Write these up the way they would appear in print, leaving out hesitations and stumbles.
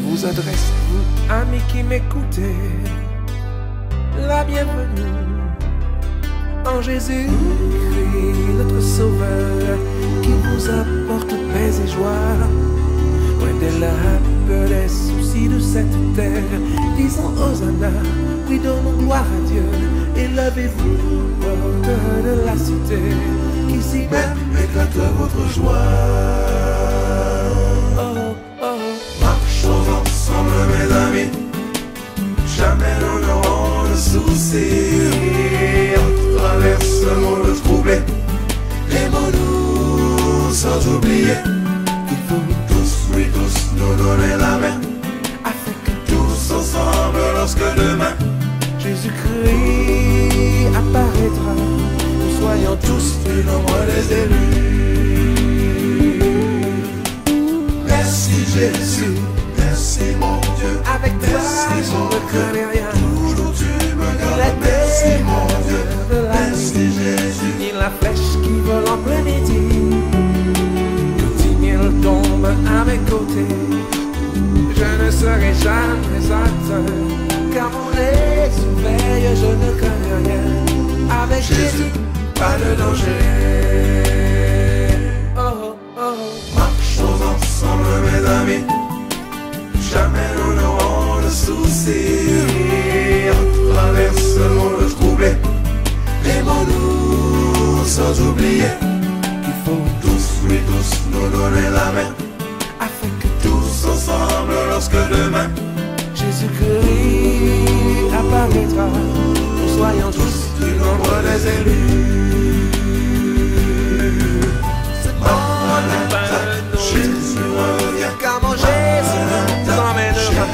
vous adresse, vous, amis qui m'écoutez, la bienvenue en Jésus, notre Sauveur, qui vous apporte paix et joie. Loin de la peur des soucis de cette terre, disons Hosanna, oui donnons gloire à Dieu. Élevez-vous, porteurs de la cité, qu'ici même éclate votre joie. Oh, oh. Marchons ensemble mes amis, jamais nous n'aurons de soucis. On traverse le monde troublé, aimons-nous sans oublier qu'il faut tous, oui tous, nous donner la main, afin que tous ensemble, lorsque demain Jésus-Christ apparaîtra, nous soyons tous du nombre des élus. Merci Jésus, merci mon Dieu, avec toi je ne connais rien. Toujours tu me gardes, merci mon Dieu, merci Jésus. Ni la flèche qui vole en plein midi, que 10 000 tombent à mes côtés, je ne serai jamais atteint, car mon Jésus veille, je ne crains rien. Avec Jésus, pas de danger. Oh, oh, oh. Marchons ensemble mes amis, jamais nous n'aurons de soucis. On traverse le monde troublé, aimons-nous sans oublier qu'il faut tous, oui tous, nous donner la main, afin que tous ensemble, lorsque demain Jésus-Christ apparaîtra, nous soyons tous du nombre des élus. Ce monde n'est pas le nôtre, Jésus revient, car mon Jésus nous emmènera.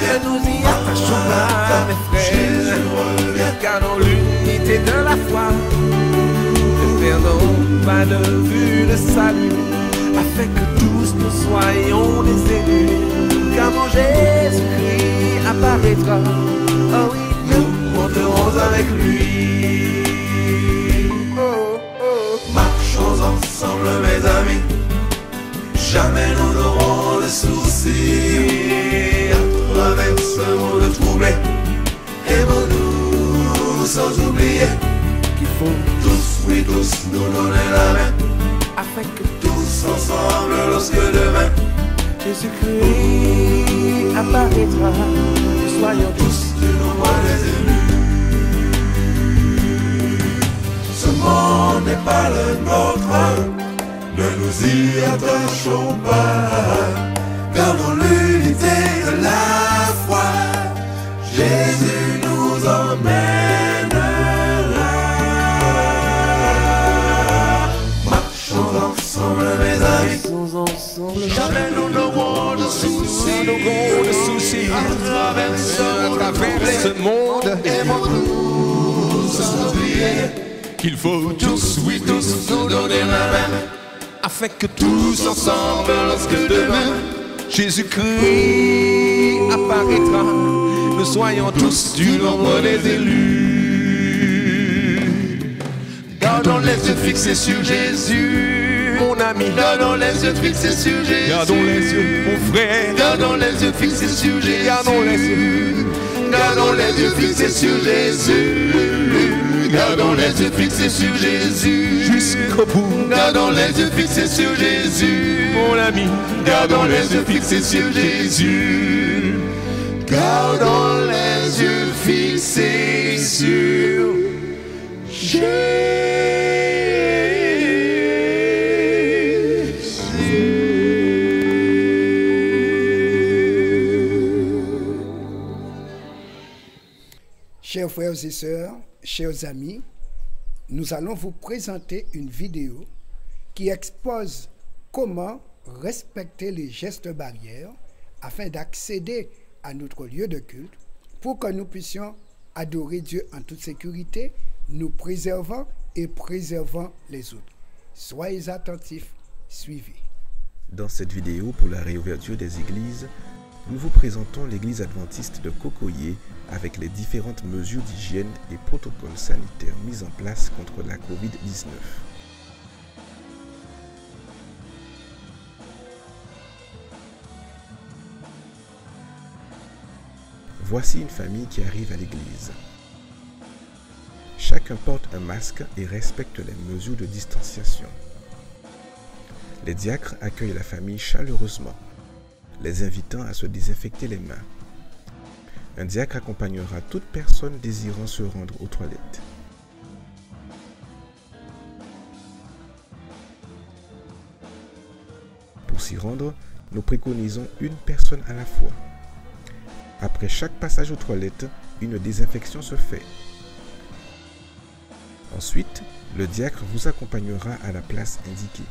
Que nous y attachons là, mes frères, car dans l'unité de la foi, ne perdons pas de vue le salut, afin que tous nous soyons des élus. Car mon Jésus-Christ apparaîtra, oh oui, nous monterons avec lui. Oh, oh. Marchons ensemble mes amis, jamais nous n'aurons de soucis. À travers ce monde troublé, aimons-nous sans oublier qu'il faut tous, oui tous, nous donner la main, afin que tous ensemble, lorsque demain Jésus-Christ apparaîtra, nous soyons tous du nombre des élus. Ce monde n'est pas le nôtre, ne nous y attachons pas, gardons l'unité de la foi, Jésus nous emmènera. Marchons ensemble mes amis, jamais nous n'aurons de soucis, à travers ce monde, aimons-nous sans oublier qu'il faut tous, oui tous, nous donner la main, afin que tous ensemble, lorsque demain Jésus-Christ apparaîtra, nous soyons tous du nombre des élus. Gardons les yeux fixés sur Jésus, mon ami, gardons les yeux fixés sur Jésus. Gardons les yeux, mon frère, gardons les yeux fixés sur Jésus. Gardons les yeux, gardons les yeux fixés sur Jésus. Gardons les yeux fixés sur Jésus jusqu'au bout. Gardons les yeux fixés sur Jésus, mon ami. Gardons les yeux fixés sur Jésus. Gardons les yeux fixés sur Jésus. Chers frères et sœurs, chers amis, nous allons vous présenter une vidéo qui expose comment respecter les gestes barrières afin d'accéder à notre lieu de culte pour que nous puissions adorer Dieu en toute sécurité, nous préservant et préservant les autres. Soyez attentifs, suivez. Dans cette vidéo pour la réouverture des églises, nous vous présentons l'église adventiste de Kokoye avec les différentes mesures d'hygiène et protocoles sanitaires mis en place contre la COVID-19. Voici une famille qui arrive à l'église. Chacun porte un masque et respecte les mesures de distanciation. Les diacres accueillent la famille chaleureusement, les invitant à se désinfecter les mains. Un diacre accompagnera toute personne désirant se rendre aux toilettes. Pour s'y rendre, nous préconisons une personne à la fois. Après chaque passage aux toilettes, une désinfection se fait. Ensuite, le diacre vous accompagnera à la place indiquée.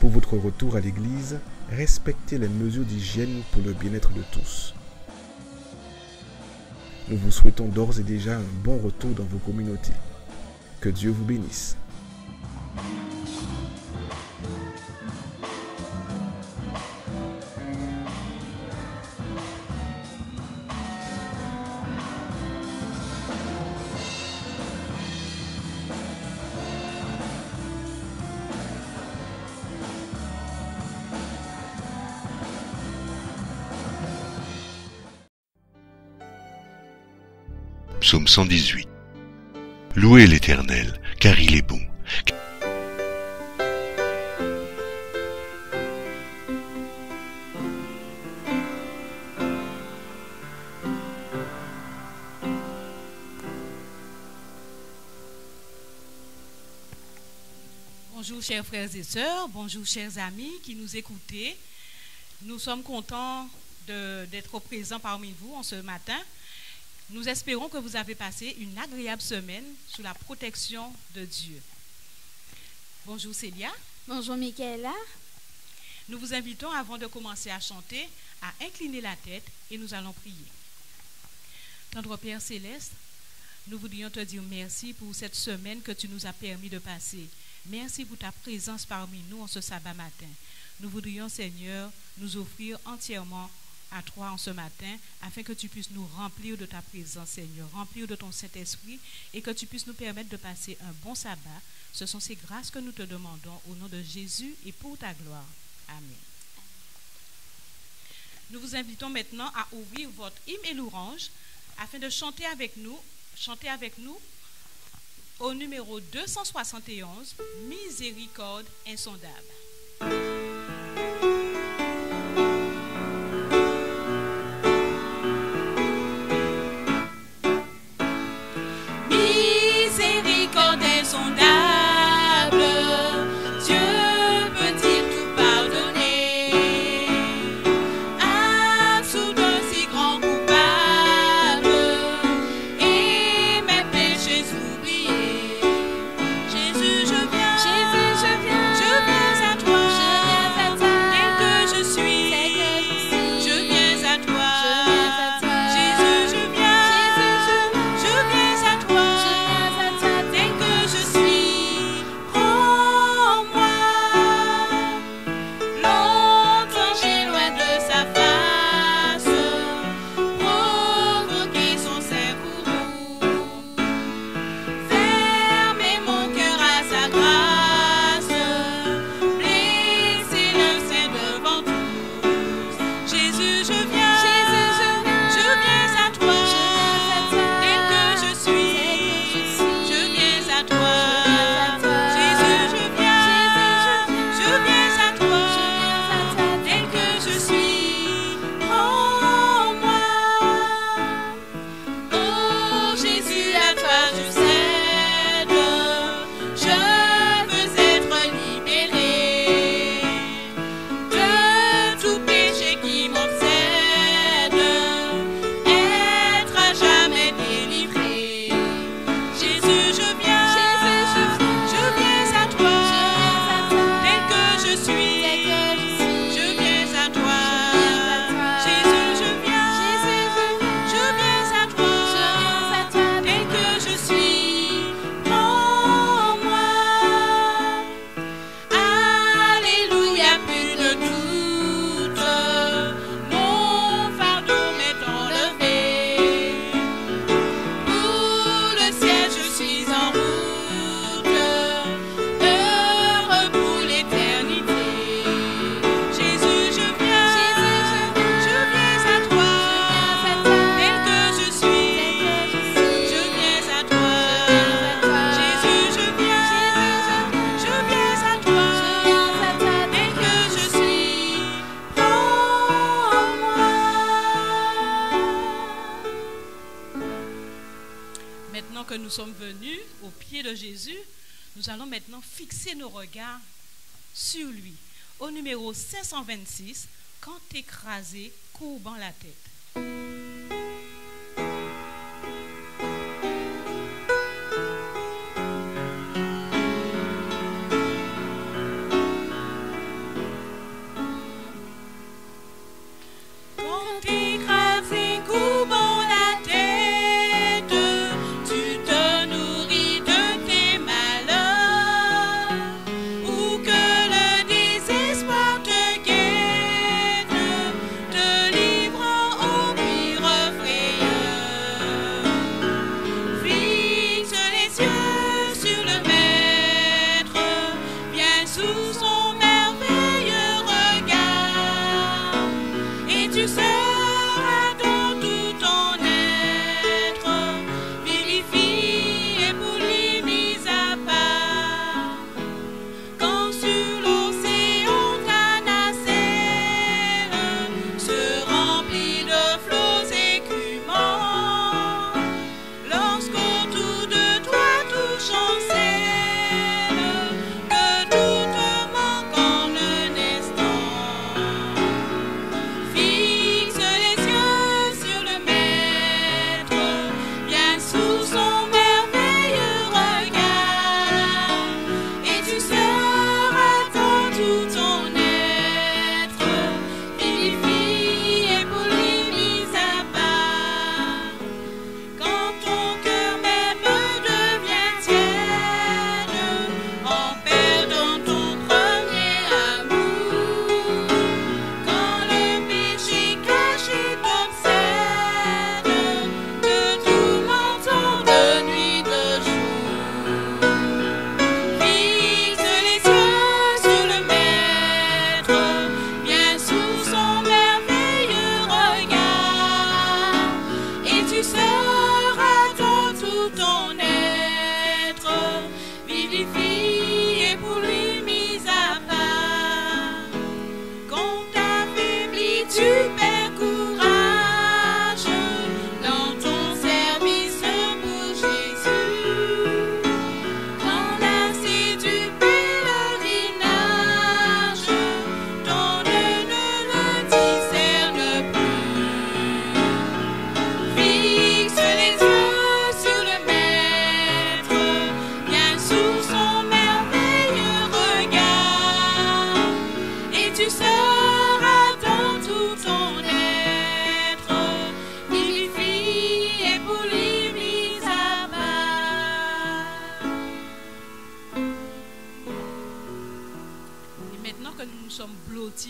Pour votre retour à l'église, respectez les mesures d'hygiène pour le bien-être de tous. Nous vous souhaitons d'ores et déjà un bon retour dans vos communautés. Que Dieu vous bénisse. Psaume 118. Louez l'Éternel, car il est bon. Bonjour chers frères et sœurs, bonjour chers amis qui nous écoutez. Nous sommes contents d'être présents parmi vous en ce matin. Nous espérons que vous avez passé une agréable semaine sous la protection de Dieu. Bonjour Célia. Bonjour Michaela. Nous vous invitons, avant de commencer à chanter, à incliner la tête et nous allons prier. Tendre Père Céleste, nous voudrions te dire merci pour cette semaine que tu nous as permis de passer. Merci pour ta présence parmi nous en ce sabbat matin. Nous voudrions, Seigneur, nous offrir entièrement à toi en ce matin, afin que tu puisses nous remplir de ta présence, Seigneur, remplir de ton Saint-Esprit, et que tu puisses nous permettre de passer un bon sabbat. Ce sont ces grâces que nous te demandons au nom de Jésus et pour ta gloire. Amen. Nous vous invitons maintenant à ouvrir votre hymne et l'orange, afin de chanter avec nous au numéro 271, Miséricorde insondable. Jésus, je viens à toi. Jésus, nous allons maintenant fixer nos regards sur lui. Au numéro 526, quand écrasé, courbant la tête.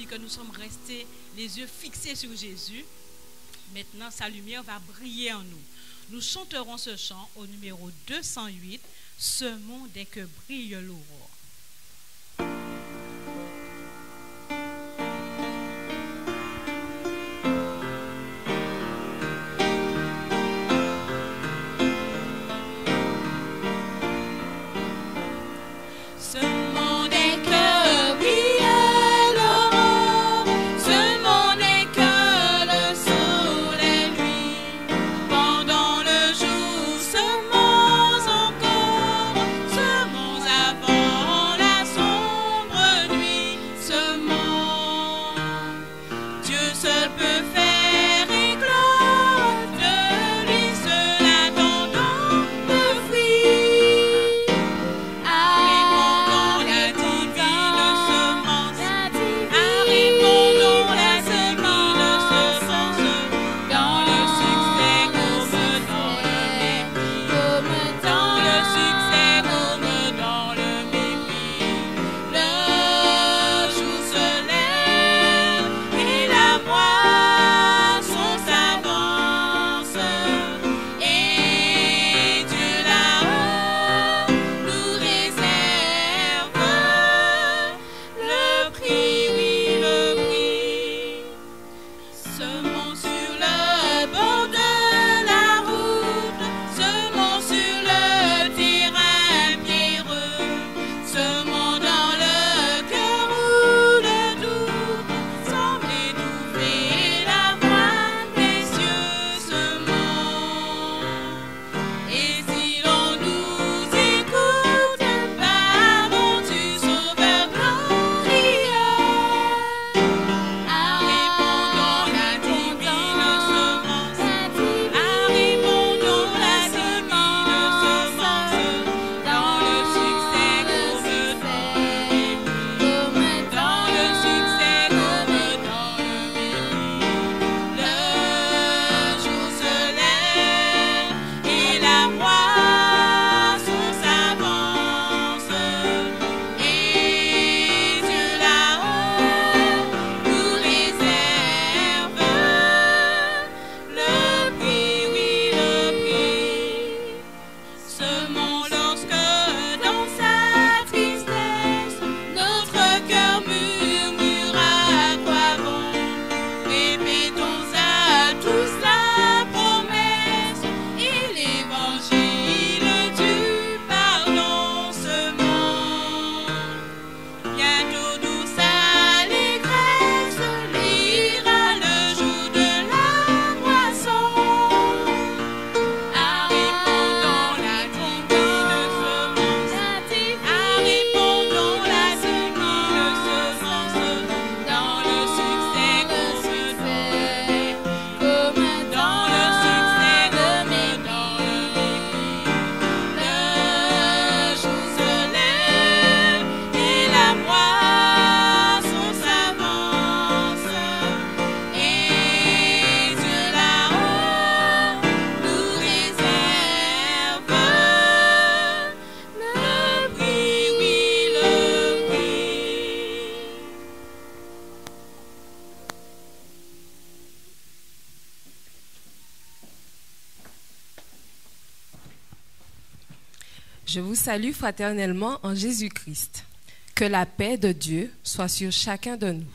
Que nous sommes restés les yeux fixés sur Jésus, maintenant sa lumière va briller en nous. Nous chanterons ce chant au numéro 208, Ce monde est que brille l'aurore. Semons encore, semons avant. Je vous salue fraternellement en Jésus-Christ. Que la paix de Dieu soit sur chacun de nous.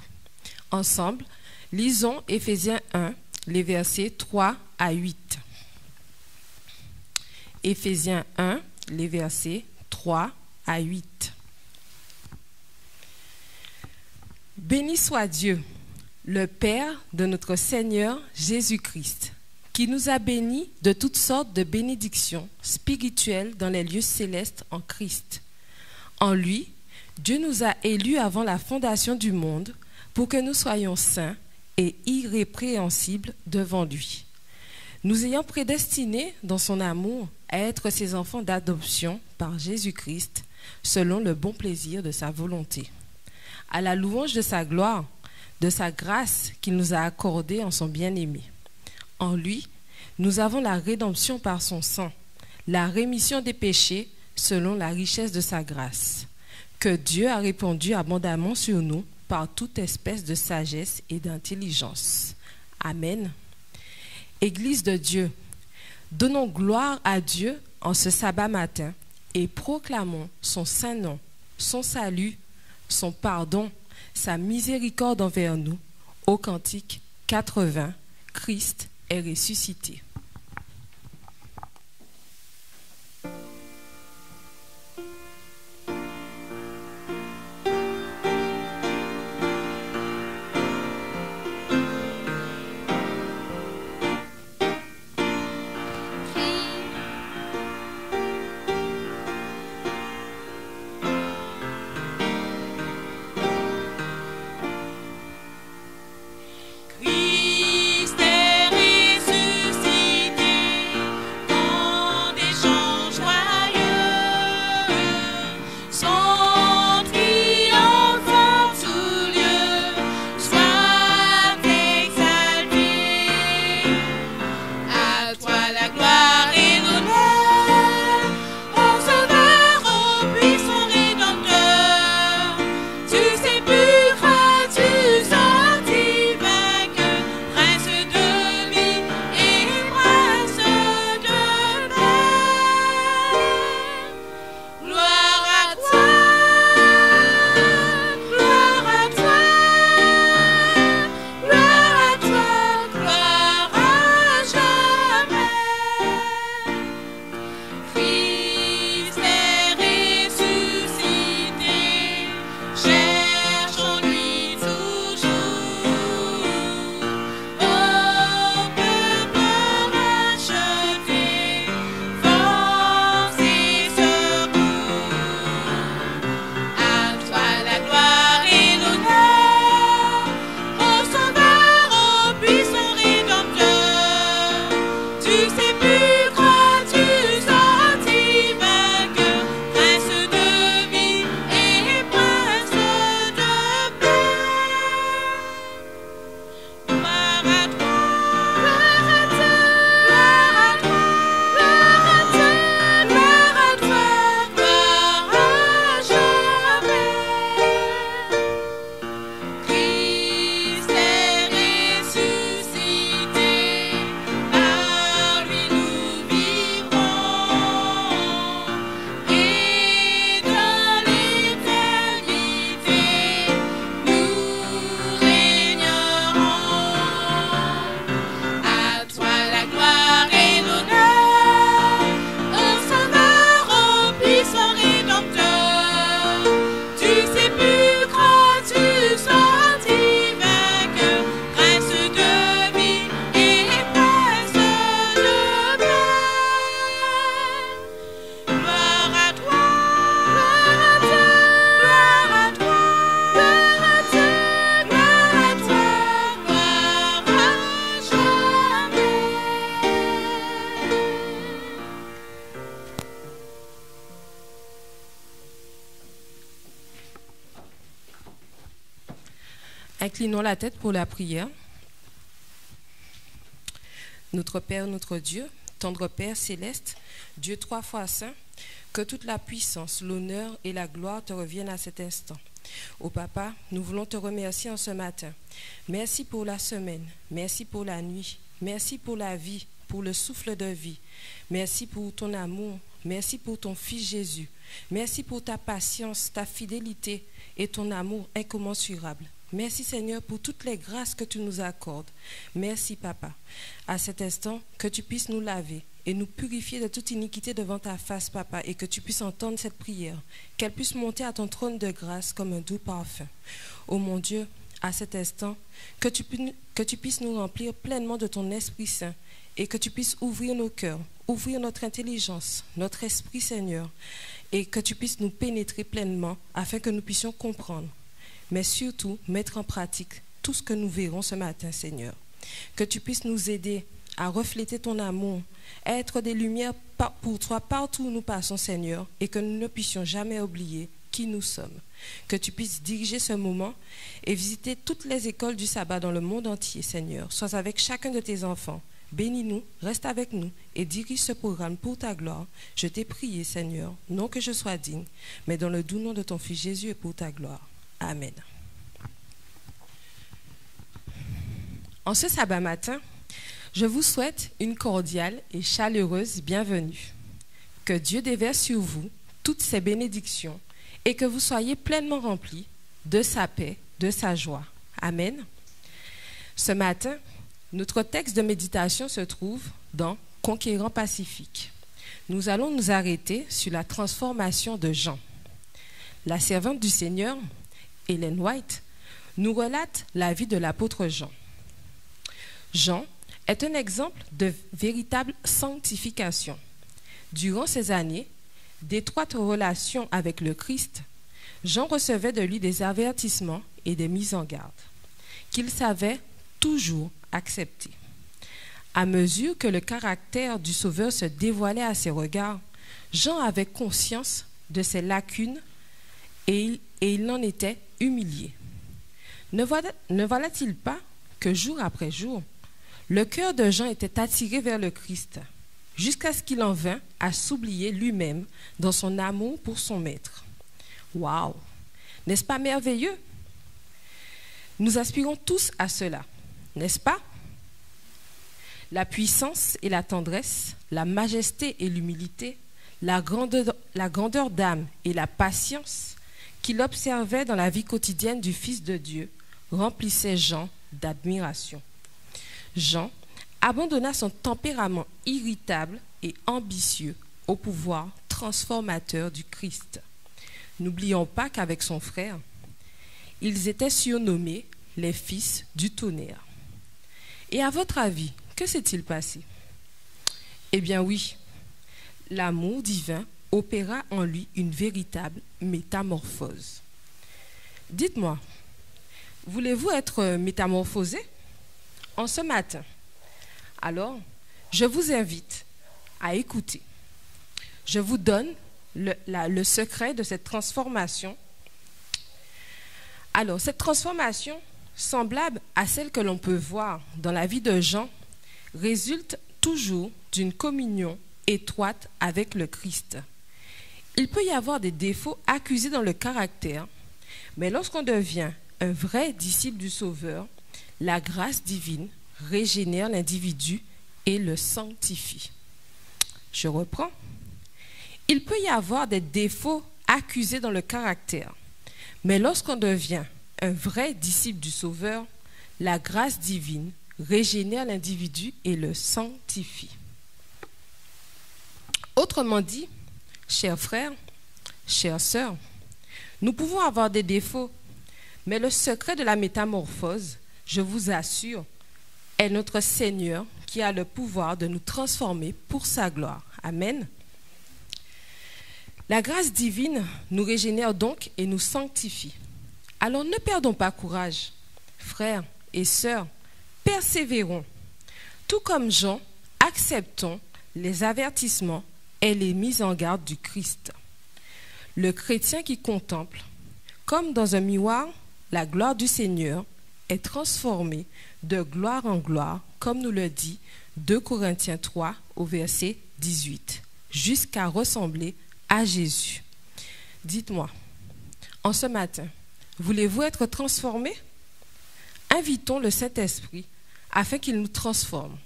Ensemble, lisons Éphésiens 1, les versets 3 à 8. Éphésiens 1, les versets 3 à 8. Béni soit Dieu, le Père de notre Seigneur Jésus-Christ, qui nous a bénis de toutes sortes de bénédictions spirituelles dans les lieux célestes en Christ. En lui, Dieu nous a élus avant la fondation du monde pour que nous soyons saints et irrépréhensibles devant lui. Nous ayant prédestinés dans son amour à être ses enfants d'adoption par Jésus-Christ, selon le bon plaisir de sa volonté, à la louange de sa gloire, de sa grâce qu'il nous a accordée en son bien-aimé. En lui, nous avons la rédemption par son sang, la rémission des péchés selon la richesse de sa grâce, que Dieu a répandue abondamment sur nous par toute espèce de sagesse et d'intelligence. Amen. Église de Dieu, donnons gloire à Dieu en ce sabbat matin et proclamons son saint nom, son salut, son pardon, sa miséricorde envers nous, au cantique 80, Christ est ressuscité. Inclinons la tête pour la prière. Notre Père, notre Dieu, tendre Père céleste, Dieu trois fois saint, que toute la puissance, l'honneur et la gloire te reviennent à cet instant. Ô Papa, nous voulons te remercier en ce matin. Merci pour la semaine, merci pour la nuit, merci pour la vie, pour le souffle de vie. Merci pour ton amour, Merci pour ton Fils Jésus. Merci pour ta patience, ta fidélité et ton amour incommensurable. Merci Seigneur pour toutes les grâces que tu nous accordes. Merci Papa. À cet instant, que tu puisses nous laver et nous purifier de toute iniquité devant ta face, Papa, et que tu puisses entendre cette prière, qu'elle puisse monter à ton trône de grâce comme un doux parfum. Ô mon Dieu, à cet instant, que tu puisses nous remplir pleinement de ton Esprit Saint et que tu puisses ouvrir nos cœurs, ouvrir notre intelligence, notre esprit, Seigneur, et que tu puisses nous pénétrer pleinement afin que nous puissions comprendre, mais surtout mettre en pratique tout ce que nous verrons ce matin, Seigneur. Que tu puisses nous aider à refléter ton amour, à être des lumières pour toi partout où nous passons, Seigneur, et que nous ne puissions jamais oublier qui nous sommes. Que tu puisses diriger ce moment et visiter toutes les écoles du sabbat dans le monde entier, Seigneur. Sois avec chacun de tes enfants. Bénis-nous, reste avec nous et dirige ce programme pour ta gloire. Je t'ai prié, Seigneur, non que je sois digne, mais dans le doux nom de ton Fils Jésus et pour ta gloire. Amen. En ce sabbat matin, je vous souhaite une cordiale et chaleureuse bienvenue. Que Dieu déverse sur vous toutes ses bénédictions et que vous soyez pleinement remplis de sa paix, de sa joie. Amen. Ce matin, notre texte de méditation se trouve dans Conquérant Pacifique. Nous allons nous arrêter sur la transformation de Jean. La servante du Seigneur, Ellen White, nous relate la vie de l'apôtre Jean. Jean est un exemple de véritable sanctification. Durant ces années d'étroite relation avec le Christ, Jean recevait de lui des avertissements et des mises en garde qu'il savait toujours accepter. À mesure que le caractère du Sauveur se dévoilait à ses regards, Jean avait conscience de ses lacunes et il en était humilié. Ne voilà-t-il pas que jour après jour, le cœur de Jean était attiré vers le Christ, jusqu'à ce qu'il en vînt à s'oublier lui-même dans son amour pour son Maître. Waouh! N'est-ce pas merveilleux? Nous aspirons tous à cela, n'est-ce pas? La puissance et la tendresse, la majesté et l'humilité, la grandeur d'âme et la patience qu'il observait dans la vie quotidienne du Fils de Dieu remplissaient Jean d'admiration. Jean abandonna son tempérament irritable et ambitieux au pouvoir transformateur du Christ. N'oublions pas qu'avec son frère, ils étaient surnommés les fils du tonnerre. Et à votre avis, que s'est-il passé? Eh bien oui, l'amour divin opéra en lui une véritable métamorphose. Dites-moi, voulez-vous être métamorphosé en ce matin? Alors, je vous invite à écouter. Je vous donne le secret de cette transformation. Alors, cette transformation, semblable à celle que l'on peut voir dans la vie de Jean, résulte toujours d'une communion étroite avec le Christ. Il peut y avoir des défauts accusés dans le caractère, mais lorsqu'on devient un vrai disciple du Sauveur, la grâce divine régénère l'individu et le sanctifie. Je reprends. Il peut y avoir des défauts accusés dans le caractère, mais lorsqu'on devient un vrai disciple du Sauveur, la grâce divine régénère l'individu et le sanctifie. Autrement dit, chers frères, chères sœurs, nous pouvons avoir des défauts, mais le secret de la métamorphose, je vous assure, est notre Seigneur qui a le pouvoir de nous transformer pour sa gloire. Amen. La grâce divine nous régénère donc et nous sanctifie. Alors ne perdons pas courage, frères et sœurs, persévérons. Tout comme Jean, acceptons les avertissements et les mises en garde du Christ. Le chrétien qui contemple, comme dans un miroir, la gloire du Seigneur est transformée de gloire en gloire, comme nous le dit 2 Corinthiens 3 au verset 18, jusqu'à ressembler à Jésus. Dites-moi, en ce matin, voulez-vous être transformés? Invitons le Saint-Esprit afin qu'il nous transforme.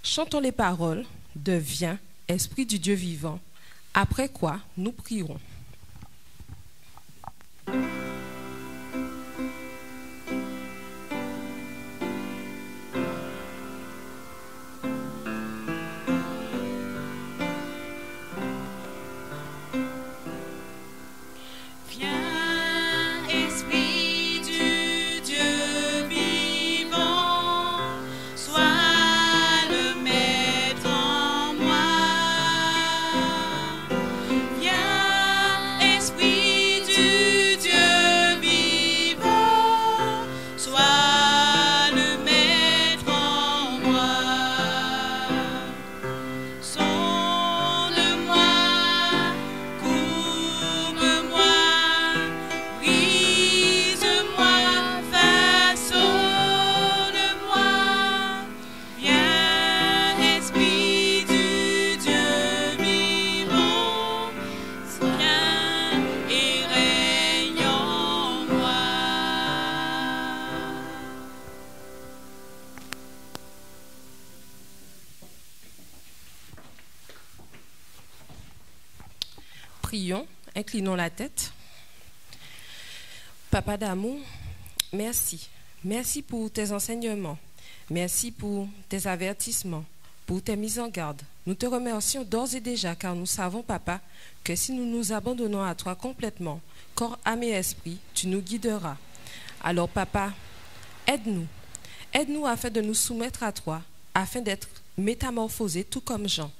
Chantons les paroles de « Viens, Esprit du Dieu vivant », Après quoi, nous prierons. Prions, inclinons la tête. Papa d'amour, merci. Merci pour tes enseignements. Merci pour tes avertissements, pour tes mises en garde. Nous te remercions d'ores et déjà car nous savons, Papa, que si nous nous abandonnons à toi complètement, corps, âme et esprit, tu nous guideras. Alors, Papa, aide-nous. Aide-nous afin de nous soumettre à toi, afin d'être métamorphosés tout comme Jean.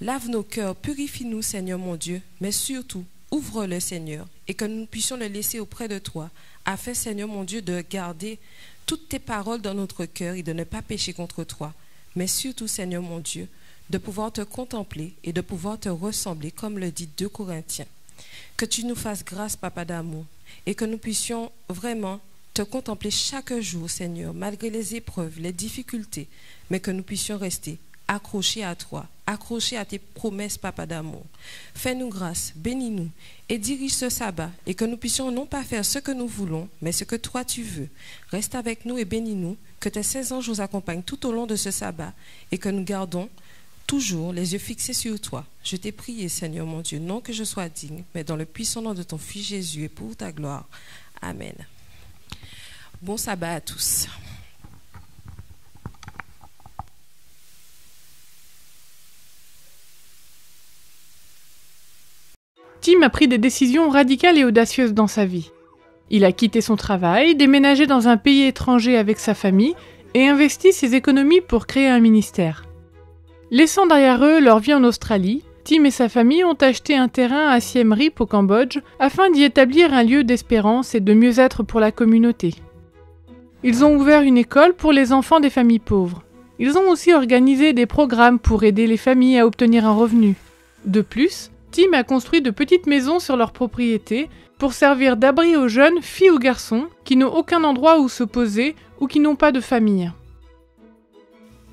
Lave nos cœurs, purifie-nous, Seigneur mon Dieu, mais surtout, ouvre-le, Seigneur, et que nous puissions le laisser auprès de toi, afin, Seigneur mon Dieu, de garder toutes tes paroles dans notre cœur et de ne pas pécher contre toi. Mais surtout, Seigneur mon Dieu, de pouvoir te contempler et de pouvoir te ressembler, comme le dit 2 Corinthiens. Que tu nous fasses grâce, Papa d'amour, et que nous puissions vraiment te contempler chaque jour, Seigneur, malgré les épreuves, les difficultés, mais que nous puissions rester accrochés à toi, accrochés à tes promesses, Papa d'amour. Fais-nous grâce, bénis-nous et dirige ce sabbat et que nous puissions non pas faire ce que nous voulons, mais ce que toi tu veux. Reste avec nous et bénis-nous, que tes 16 anges nous accompagnent tout au long de ce sabbat et que nous gardons toujours les yeux fixés sur toi. Je t'ai prié, Seigneur mon Dieu, non que je sois digne, mais dans le puissant nom de ton Fils Jésus et pour ta gloire. Amen. Bon sabbat à tous. Tim a pris des décisions radicales et audacieuses dans sa vie. Il a quitté son travail, déménagé dans un pays étranger avec sa famille et investi ses économies pour créer un ministère. Laissant derrière eux leur vie en Australie, Tim et sa famille ont acheté un terrain à Siem Reap au Cambodge afin d'y établir un lieu d'espérance et de mieux-être pour la communauté. Ils ont ouvert une école pour les enfants des familles pauvres. Ils ont aussi organisé des programmes pour aider les familles à obtenir un revenu. De plus, Tim a construit de petites maisons sur leur propriété pour servir d'abri aux jeunes, filles ou garçons, qui n'ont aucun endroit où se poser ou qui n'ont pas de famille.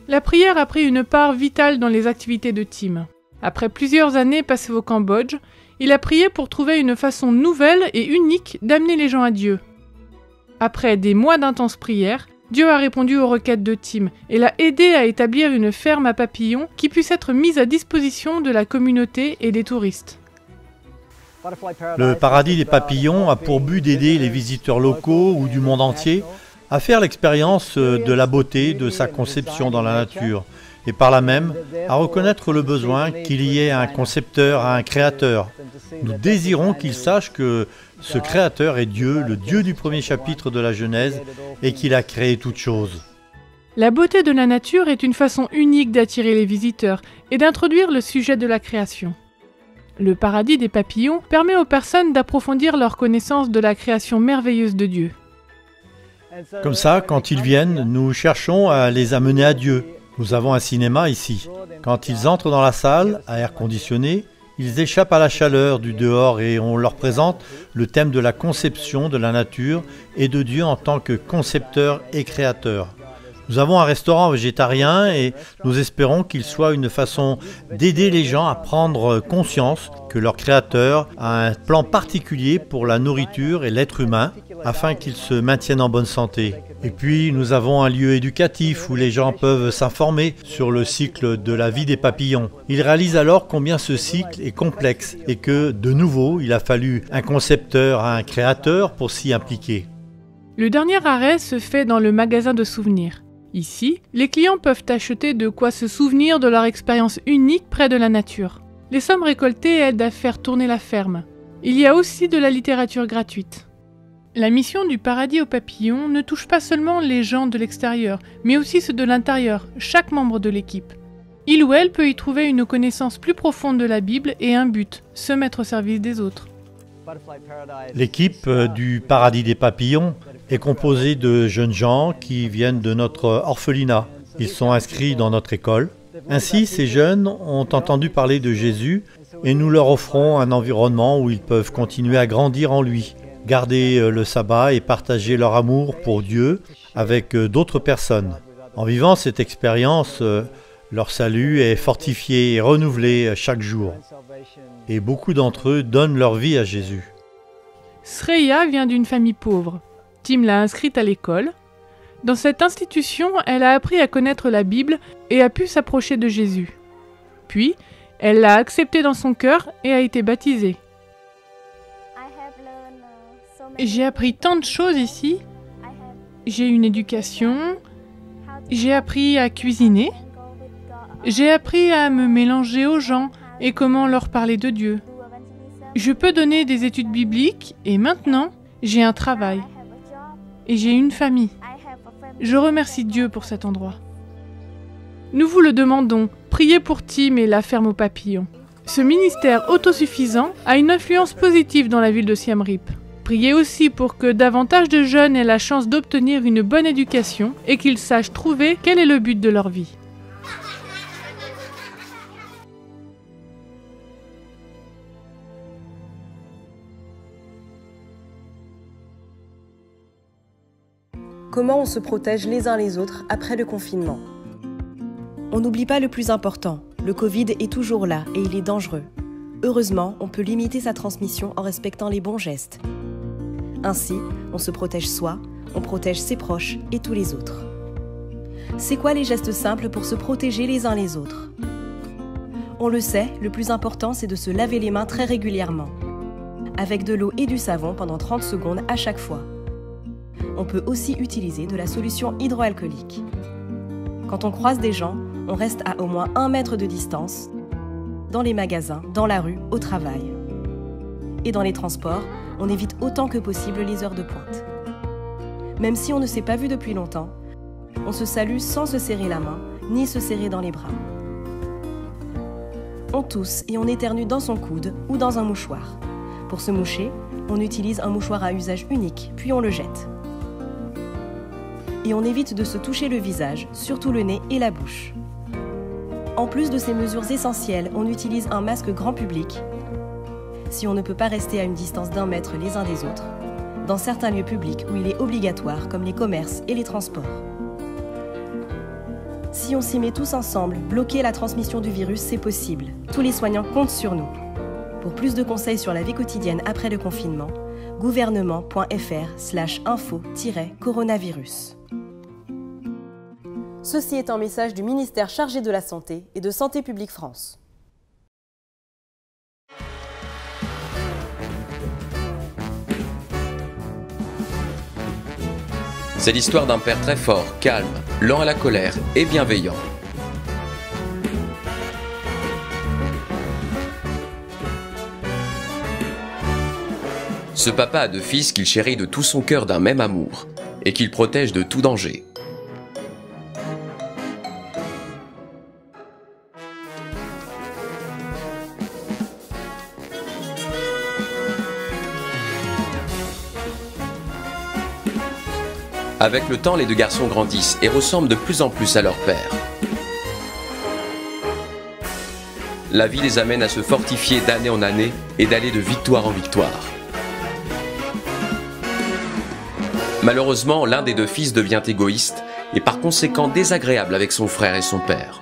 La prière a pris une part vitale dans les activités de Tim. Après plusieurs années passées au Cambodge, il a prié pour trouver une façon nouvelle et unique d'amener les gens à Dieu. Après des mois d'intenses prières, Dieu a répondu aux requêtes de Tim et l'a aidé à établir une ferme à papillons qui puisse être mise à disposition de la communauté et des touristes. Le paradis des papillons a pour but d'aider les visiteurs locaux ou du monde entier à faire l'expérience de la beauté de sa conception dans la nature et par là même à reconnaître le besoin qu'il y ait un concepteur à un créateur. Nous désirons qu'ils sachent que ce créateur est Dieu, le Dieu du premier chapitre de la Genèse, et qu'il a créé toutes choses. La beauté de la nature est une façon unique d'attirer les visiteurs et d'introduire le sujet de la création. Le paradis des papillons permet aux personnes d'approfondir leur connaissance de la création merveilleuse de Dieu. Comme ça, quand ils viennent, nous cherchons à les amener à Dieu. Nous avons un cinéma ici. Quand ils entrent dans la salle, à air conditionné, ils échappent à la chaleur du dehors et on leur présente le thème de la conception de la nature et de Dieu en tant que concepteur et créateur. Nous avons un restaurant végétarien et nous espérons qu'il soit une façon d'aider les gens à prendre conscience que leur créateur a un plan particulier pour la nourriture et l'être humain afin qu'ils se maintiennent en bonne santé. Et puis, nous avons un lieu éducatif où les gens peuvent s'informer sur le cycle de la vie des papillons. Ils réalisent alors combien ce cycle est complexe et que, de nouveau, il a fallu un concepteur, un créateur pour s'y impliquer. Le dernier arrêt se fait dans le magasin de souvenirs. Ici, les clients peuvent acheter de quoi se souvenir de leur expérience unique près de la nature. Les sommes récoltées aident à faire tourner la ferme. Il y a aussi de la littérature gratuite. La mission du Paradis aux papillons ne touche pas seulement les gens de l'extérieur, mais aussi ceux de l'intérieur, chaque membre de l'équipe. Il ou elle peut y trouver une connaissance plus profonde de la Bible et un but, se mettre au service des autres. L'équipe du Paradis des papillons est composée de jeunes gens qui viennent de notre orphelinat. Ils sont inscrits dans notre école. Ainsi, ces jeunes ont entendu parler de Jésus et nous leur offrons un environnement où ils peuvent continuer à grandir en lui, garder le sabbat et partager leur amour pour Dieu avec d'autres personnes. En vivant cette expérience, leur salut est fortifié et renouvelé chaque jour. Et beaucoup d'entre eux donnent leur vie à Jésus. Sreya vient d'une famille pauvre. Tim l'a inscrite à l'école. Dans cette institution, elle a appris à connaître la Bible et a pu s'approcher de Jésus. Puis, elle l'a accepté dans son cœur et a été baptisée. J'ai appris tant de choses ici. J'ai une éducation. J'ai appris à cuisiner. J'ai appris à me mélanger aux gens et comment leur parler de Dieu. Je peux donner des études bibliques et maintenant, j'ai un travail. Et j'ai une famille. Je remercie Dieu pour cet endroit. Nous vous le demandons, priez pour Tim et la ferme aux papillons. Ce ministère autosuffisant a une influence positive dans la ville de Siem Reap. Priez aussi pour que davantage de jeunes aient la chance d'obtenir une bonne éducation et qu'ils sachent trouver quel est le but de leur vie. Comment on se protège les uns les autres après le confinement? On n'oublie pas le plus important, le Covid est toujours là et il est dangereux. Heureusement, on peut limiter sa transmission en respectant les bons gestes. Ainsi, on se protège soi, on protège ses proches et tous les autres. C'est quoi les gestes simples pour se protéger les uns les autres? On le sait, le plus important c'est de se laver les mains très régulièrement, avec de l'eau et du savon pendant 30 secondes à chaque fois. On peut aussi utiliser de la solution hydroalcoolique. Quand on croise des gens, on reste à au moins 1 mètre de distance, dans les magasins, dans la rue, au travail. Et dans les transports, on évite autant que possible les heures de pointe. Même si on ne s'est pas vu depuis longtemps, on se salue sans se serrer la main, ni se serrer dans les bras. On tousse et on éternue dans son coude ou dans un mouchoir. Pour se moucher, on utilise un mouchoir à usage unique, puis on le jette. Et on évite de se toucher le visage, surtout le nez et la bouche. En plus de ces mesures essentielles, on utilise un masque grand public, si on ne peut pas rester à une distance d'1 mètre les uns des autres, dans certains lieux publics où il est obligatoire, comme les commerces et les transports. Si on s'y met tous ensemble, bloquer la transmission du virus, c'est possible. Tous les soignants comptent sur nous. Pour plus de conseils sur la vie quotidienne après le confinement, gouvernement.fr/info-coronavirus. Ceci est un message du ministère chargé de la Santé et de Santé publique France. C'est l'histoire d'un père très fort, calme, lent à la colère et bienveillant. Ce papa a 2 fils qu'il chérit de tout son cœur d'un même amour et qu'il protège de tout danger. Avec le temps, les 2 garçons grandissent et ressemblent de plus en plus à leur père. La vie les amène à se fortifier d'année en année et d'aller de victoire en victoire. Malheureusement, l'un des 2 fils devient égoïste et par conséquent désagréable avec son frère et son père.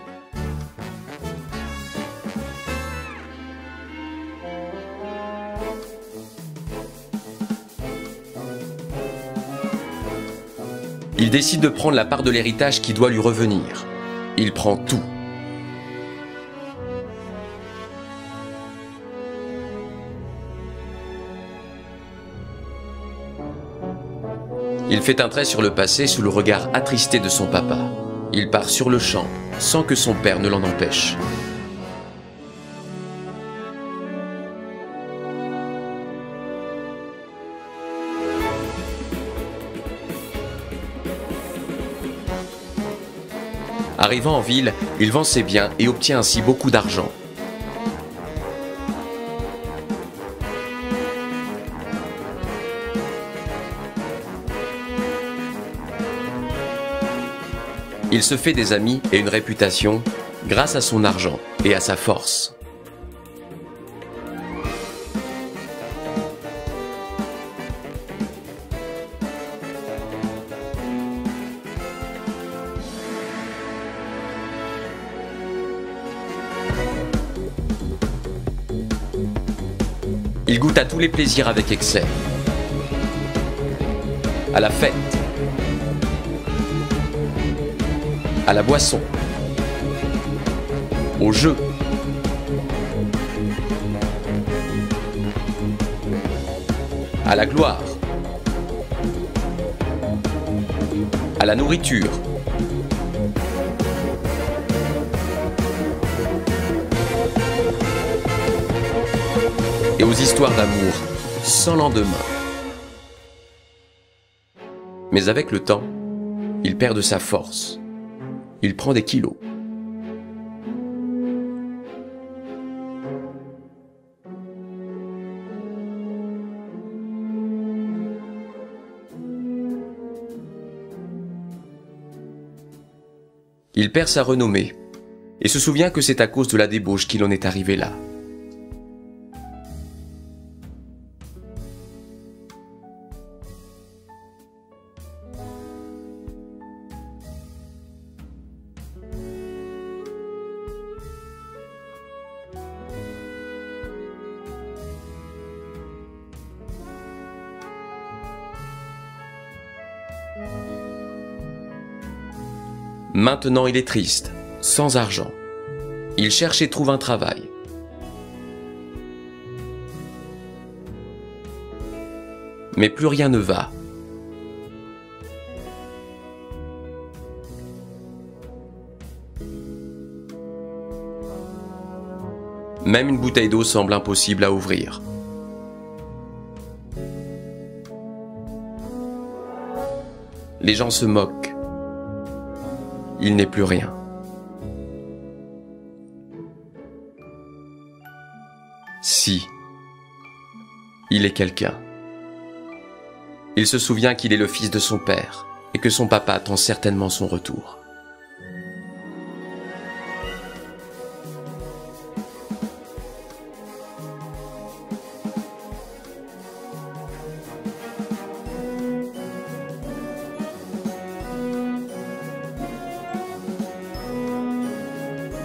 Il décide de prendre la part de l'héritage qui doit lui revenir. Il prend tout. Il fait un trait sur le passé sous le regard attristé de son papa. Il part sur le champ, sans que son père ne l'en empêche. Arrivant en ville, il vend ses biens et obtient ainsi beaucoup d'argent. Il se fait des amis et une réputation grâce à son argent et à sa force. Il goûte à tous les plaisirs avec excès. À la fête, à la boisson, au jeu, à la gloire, à la nourriture, et aux histoires d'amour sans lendemain. Mais avec le temps, il perd de sa force. Il prend des kilos. Il perd sa renommée et se souvient que c'est à cause de la débauche qu'il en est arrivé là. Maintenant, il est triste, sans argent. Il cherche et trouve un travail. Mais plus rien ne va. Même une bouteille d'eau semble impossible à ouvrir. Les gens se moquent. Il n'est plus rien. Si, il est quelqu'un. Il se souvient qu'il est le fils de son père et que son papa attend certainement son retour.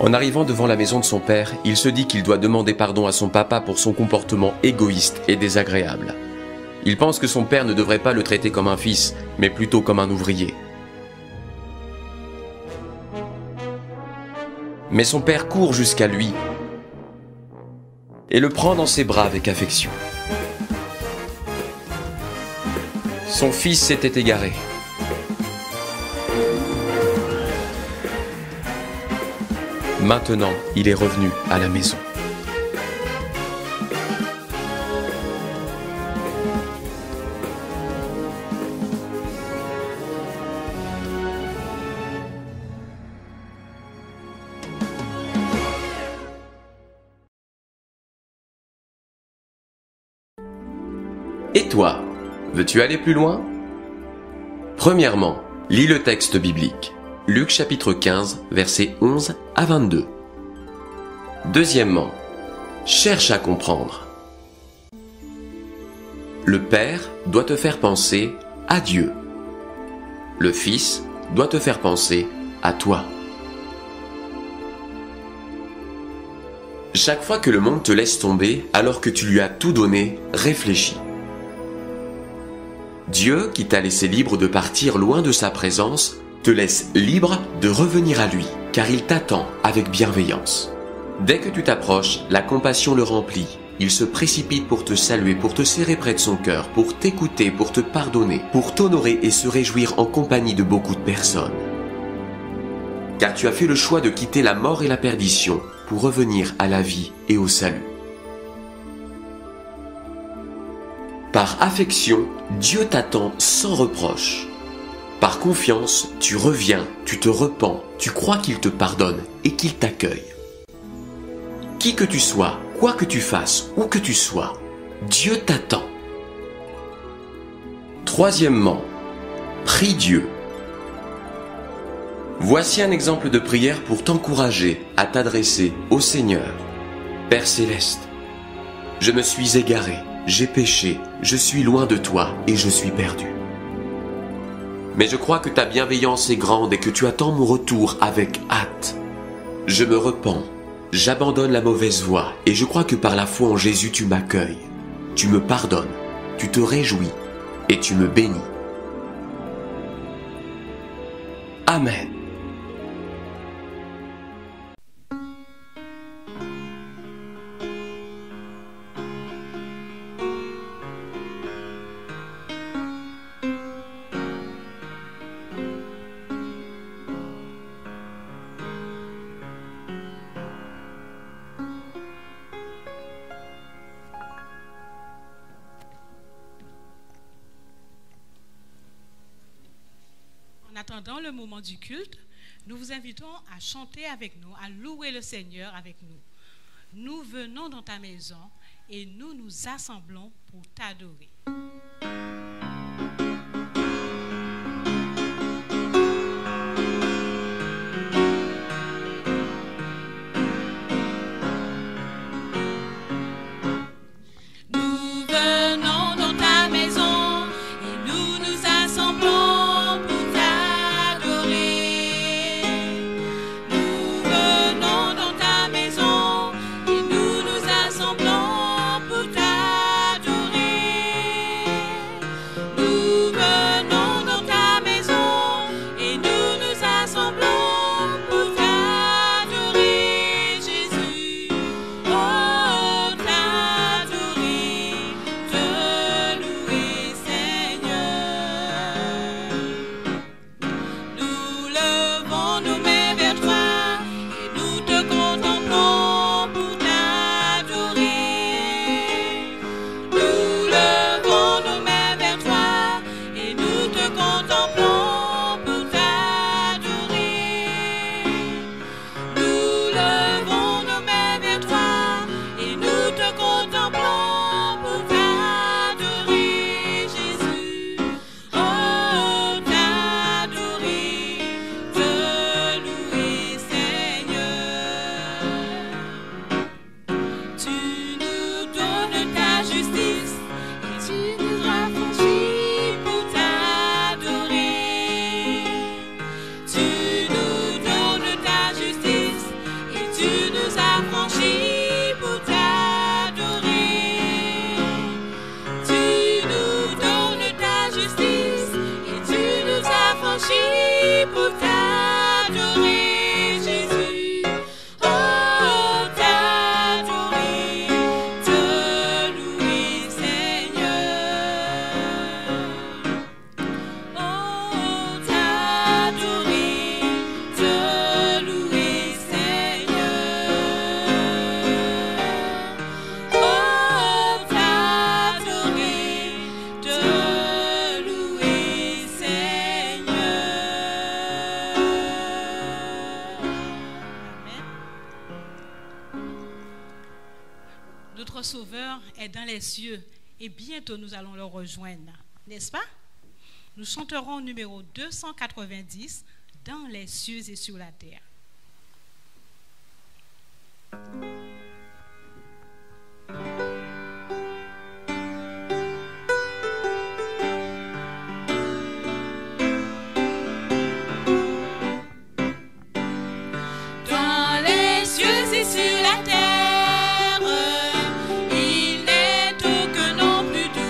En arrivant devant la maison de son père, il se dit qu'il doit demander pardon à son papa pour son comportement égoïste et désagréable. Il pense que son père ne devrait pas le traiter comme un fils, mais plutôt comme un ouvrier. Mais son père court jusqu'à lui et le prend dans ses bras avec affection. Son fils s'était égaré. Maintenant, il est revenu à la maison. Et toi, veux-tu aller plus loin? Premièrement, lis le texte biblique. Luc chapitre 15, versets 11 à 22. Deuxièmement, cherche à comprendre. Le Père doit te faire penser à Dieu. Le Fils doit te faire penser à toi. Chaque fois que le monde te laisse tomber, alors que tu lui as tout donné, réfléchis. Dieu, qui t'a laissé libre de partir loin de sa présence, te laisse libre de revenir à lui, car il t'attend avec bienveillance. Dès que tu t'approches, la compassion le remplit. Il se précipite pour te saluer, pour te serrer près de son cœur, pour t'écouter, pour te pardonner, pour t'honorer et se réjouir en compagnie de beaucoup de personnes. Car tu as fait le choix de quitter la mort et la perdition pour revenir à la vie et au salut. Par affection, Dieu t'attend sans reproche. Par confiance, tu reviens, tu te repens, tu crois qu'il te pardonne et qu'il t'accueille. Qui que tu sois, quoi que tu fasses, où que tu sois, Dieu t'attend. Troisièmement, prie Dieu. Voici un exemple de prière pour t'encourager à t'adresser au Seigneur. Père Céleste, je me suis égaré, j'ai péché, je suis loin de toi et je suis perdu. Mais je crois que ta bienveillance est grande et que tu attends mon retour avec hâte. Je me repens, j'abandonne la mauvaise voie et je crois que par la foi en Jésus tu m'accueilles, tu me pardonnes, tu te réjouis et tu me bénis. Amen. En attendant le moment du culte, nous vous invitons à chanter avec nous, à louer le Seigneur avec nous. Nous venons dans ta maison et nous nous assemblons pour t'adorer. Notre Sauveur est dans les cieux et bientôt nous allons le rejoindre, n'est-ce pas? Nous chanterons au numéro 290, dans les cieux et sur la terre. Dans les cieux et sur la terre, il n'est aucun nom plus doux.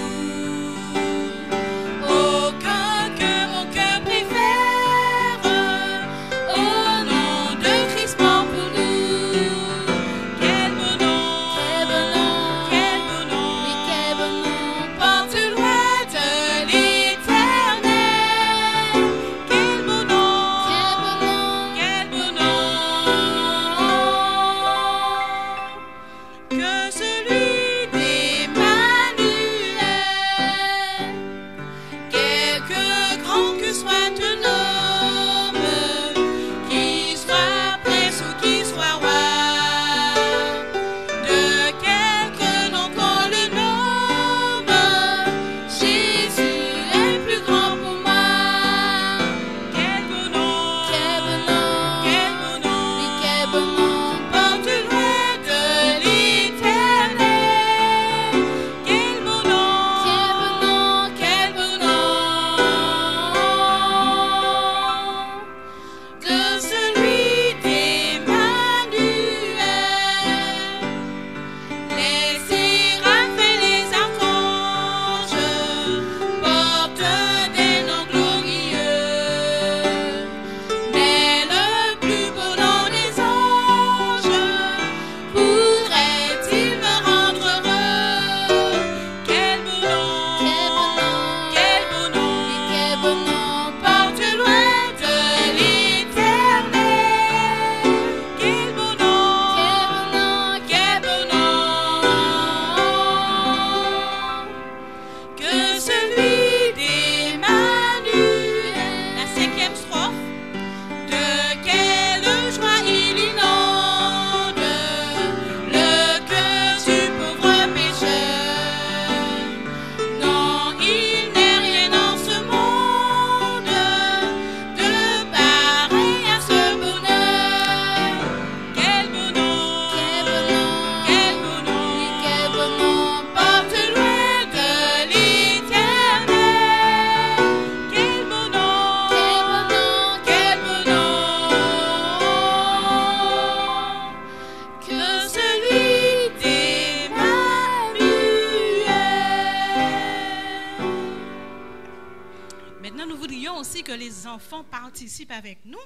nous voudrions aussi que les enfants participent avec nous,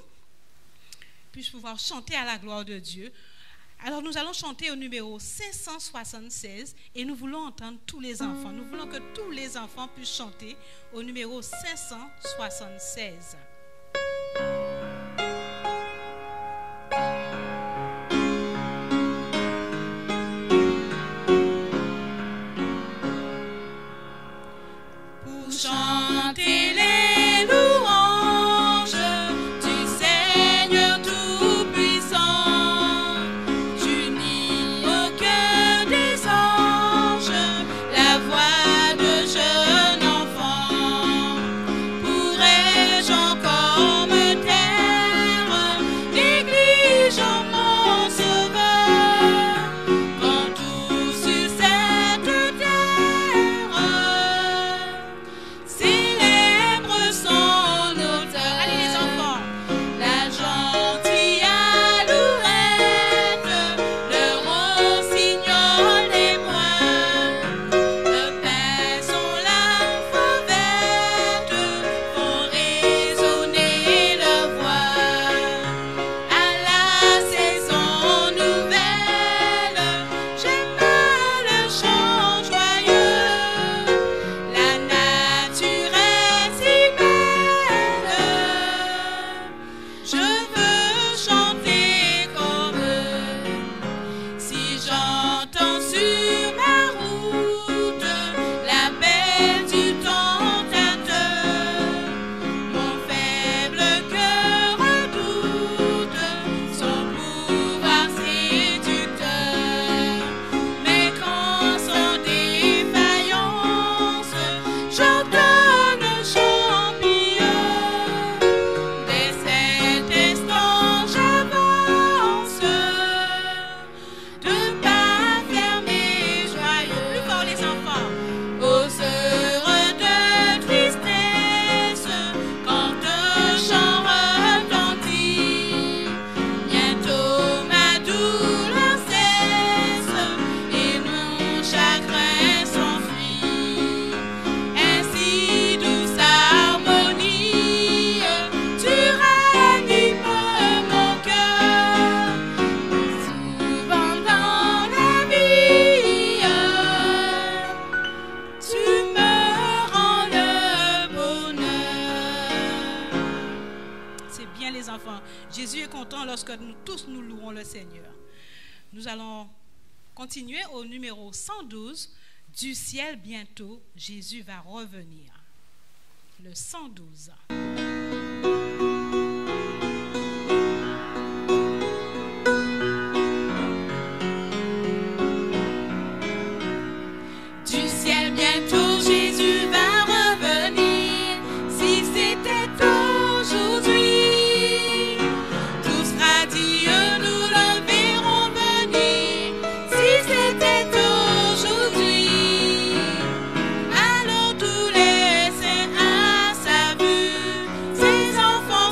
puissent pouvoir chanter à la gloire de Dieu. Alors nous allons chanter au numéro 576 et nous voulons entendre tous les enfants. Nous voulons que tous les enfants puissent chanter au numéro 576. Pour chanter les louanges du Seigneur Tout-Puissant, j'unis au cœur des anges la voix de jeune enfant. Pourrais-je encore me taire, négligeant mon Sauveur, quand tout sur cette terre célèbre son auteur? Allez les enfants! La gentille alouette, le rossignol et moi, le pinson, la fauvette font résonner leur voix. À la saison nouvelle, j'aime le chant joyeux. La nature est si belle, je veux chanter comme eux. Si j'entends sur ma route l'appel du tentateur, mon faible cœur redoute son pouvoir séducteur. Mais quand sans défaillance j'ordonne le champignon, dès cet instant j'avance, de pas fermer joyeux. Plus fort les enfants. Aux heures de tristesse, quand un chant retentit, bientôt ma douleur cesse et mon chagrin s'enfuit. Ainsi douce harmonie, tu ranimes mon cœur. Souvent dans la vie, tu me rends le bonheur. C'est bien les enfants. Jésus est content lorsque nous tous nous louons le Seigneur. Nous allons continuer au numéro 112. Du ciel bientôt, Jésus va revenir. Le 112. Du ciel bientôt Jésus va revenir. Si c'était aujourd'hui, tous radieux nous le verrons venir. Si c'était aujourd'hui, alors tous les saints à sa vue, ses enfants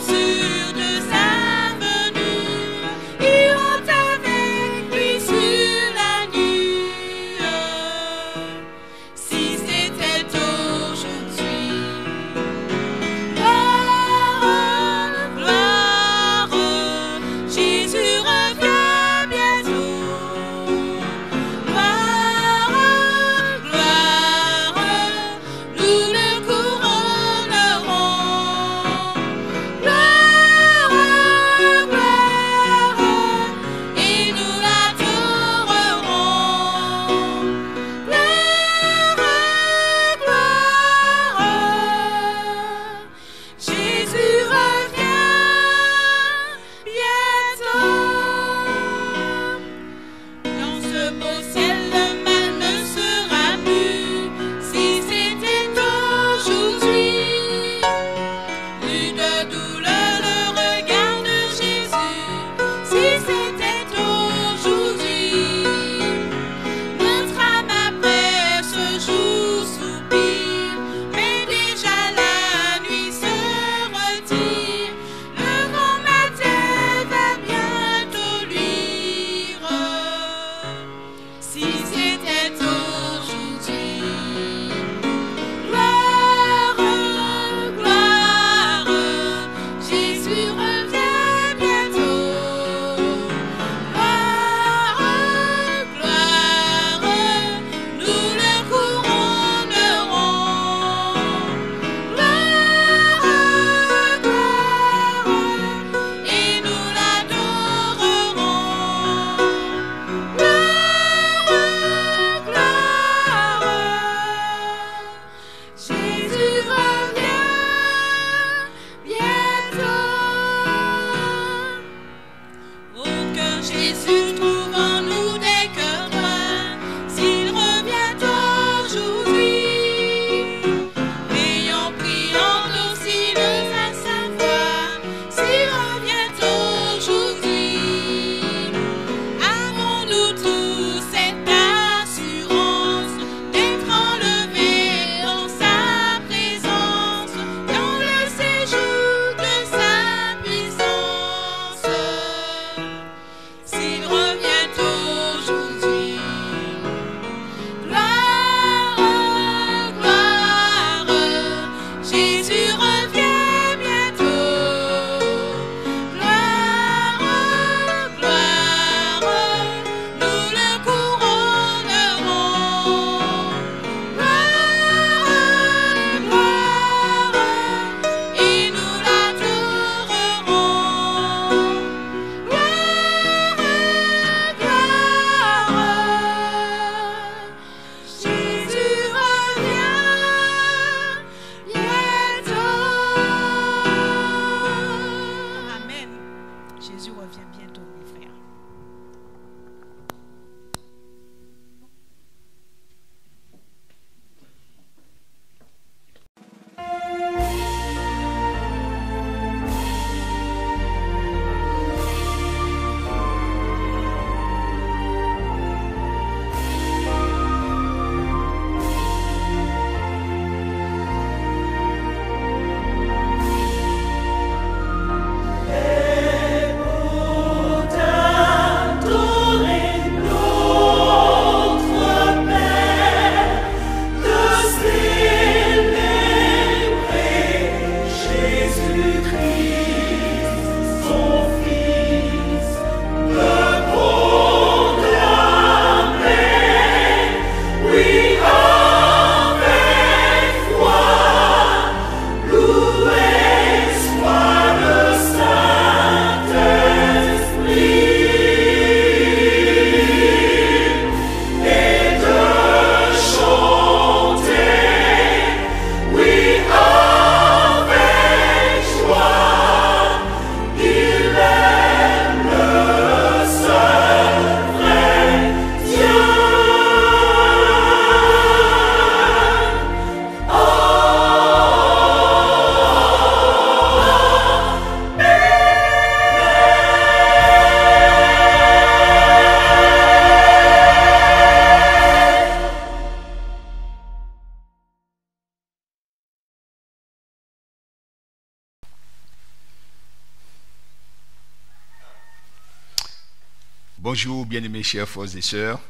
Bonjour, bien-aimés chers frères et sœurs.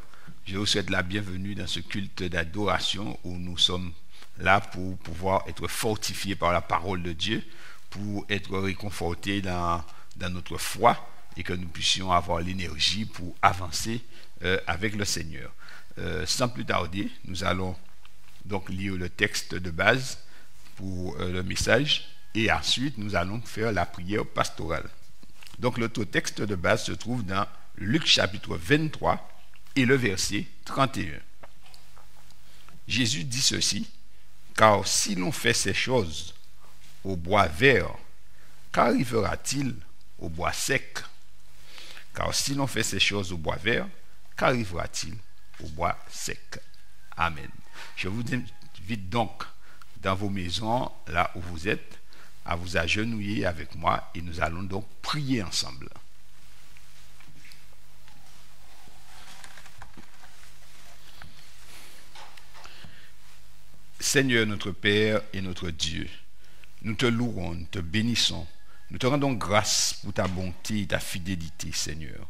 Je vous souhaite la bienvenue dans ce culte d'adoration où nous sommes là pour pouvoir être fortifiés par la parole de Dieu, pour être réconfortés dans notre foi et que nous puissions avoir l'énergie pour avancer avec le Seigneur. Sans plus tarder, nous allons donc lire le texte de base pour le message et ensuite nous allons faire la prière pastorale. Donc notre texte de base se trouve dans Luc chapitre 23 et le verset 31. Jésus dit ceci: car si l'on fait ces choses au bois vert, qu'arrivera-t-il au bois sec? Car si l'on fait ces choses au bois vert, qu'arrivera-t-il au bois sec? Amen. Je vous invite donc dans vos maisons, là où vous êtes, à vous agenouiller avec moi et nous allons donc prier ensemble. Seigneur notre Père et notre Dieu, nous te louons, nous te bénissons, nous te rendons grâce pour ta bonté et ta fidélité, Seigneur.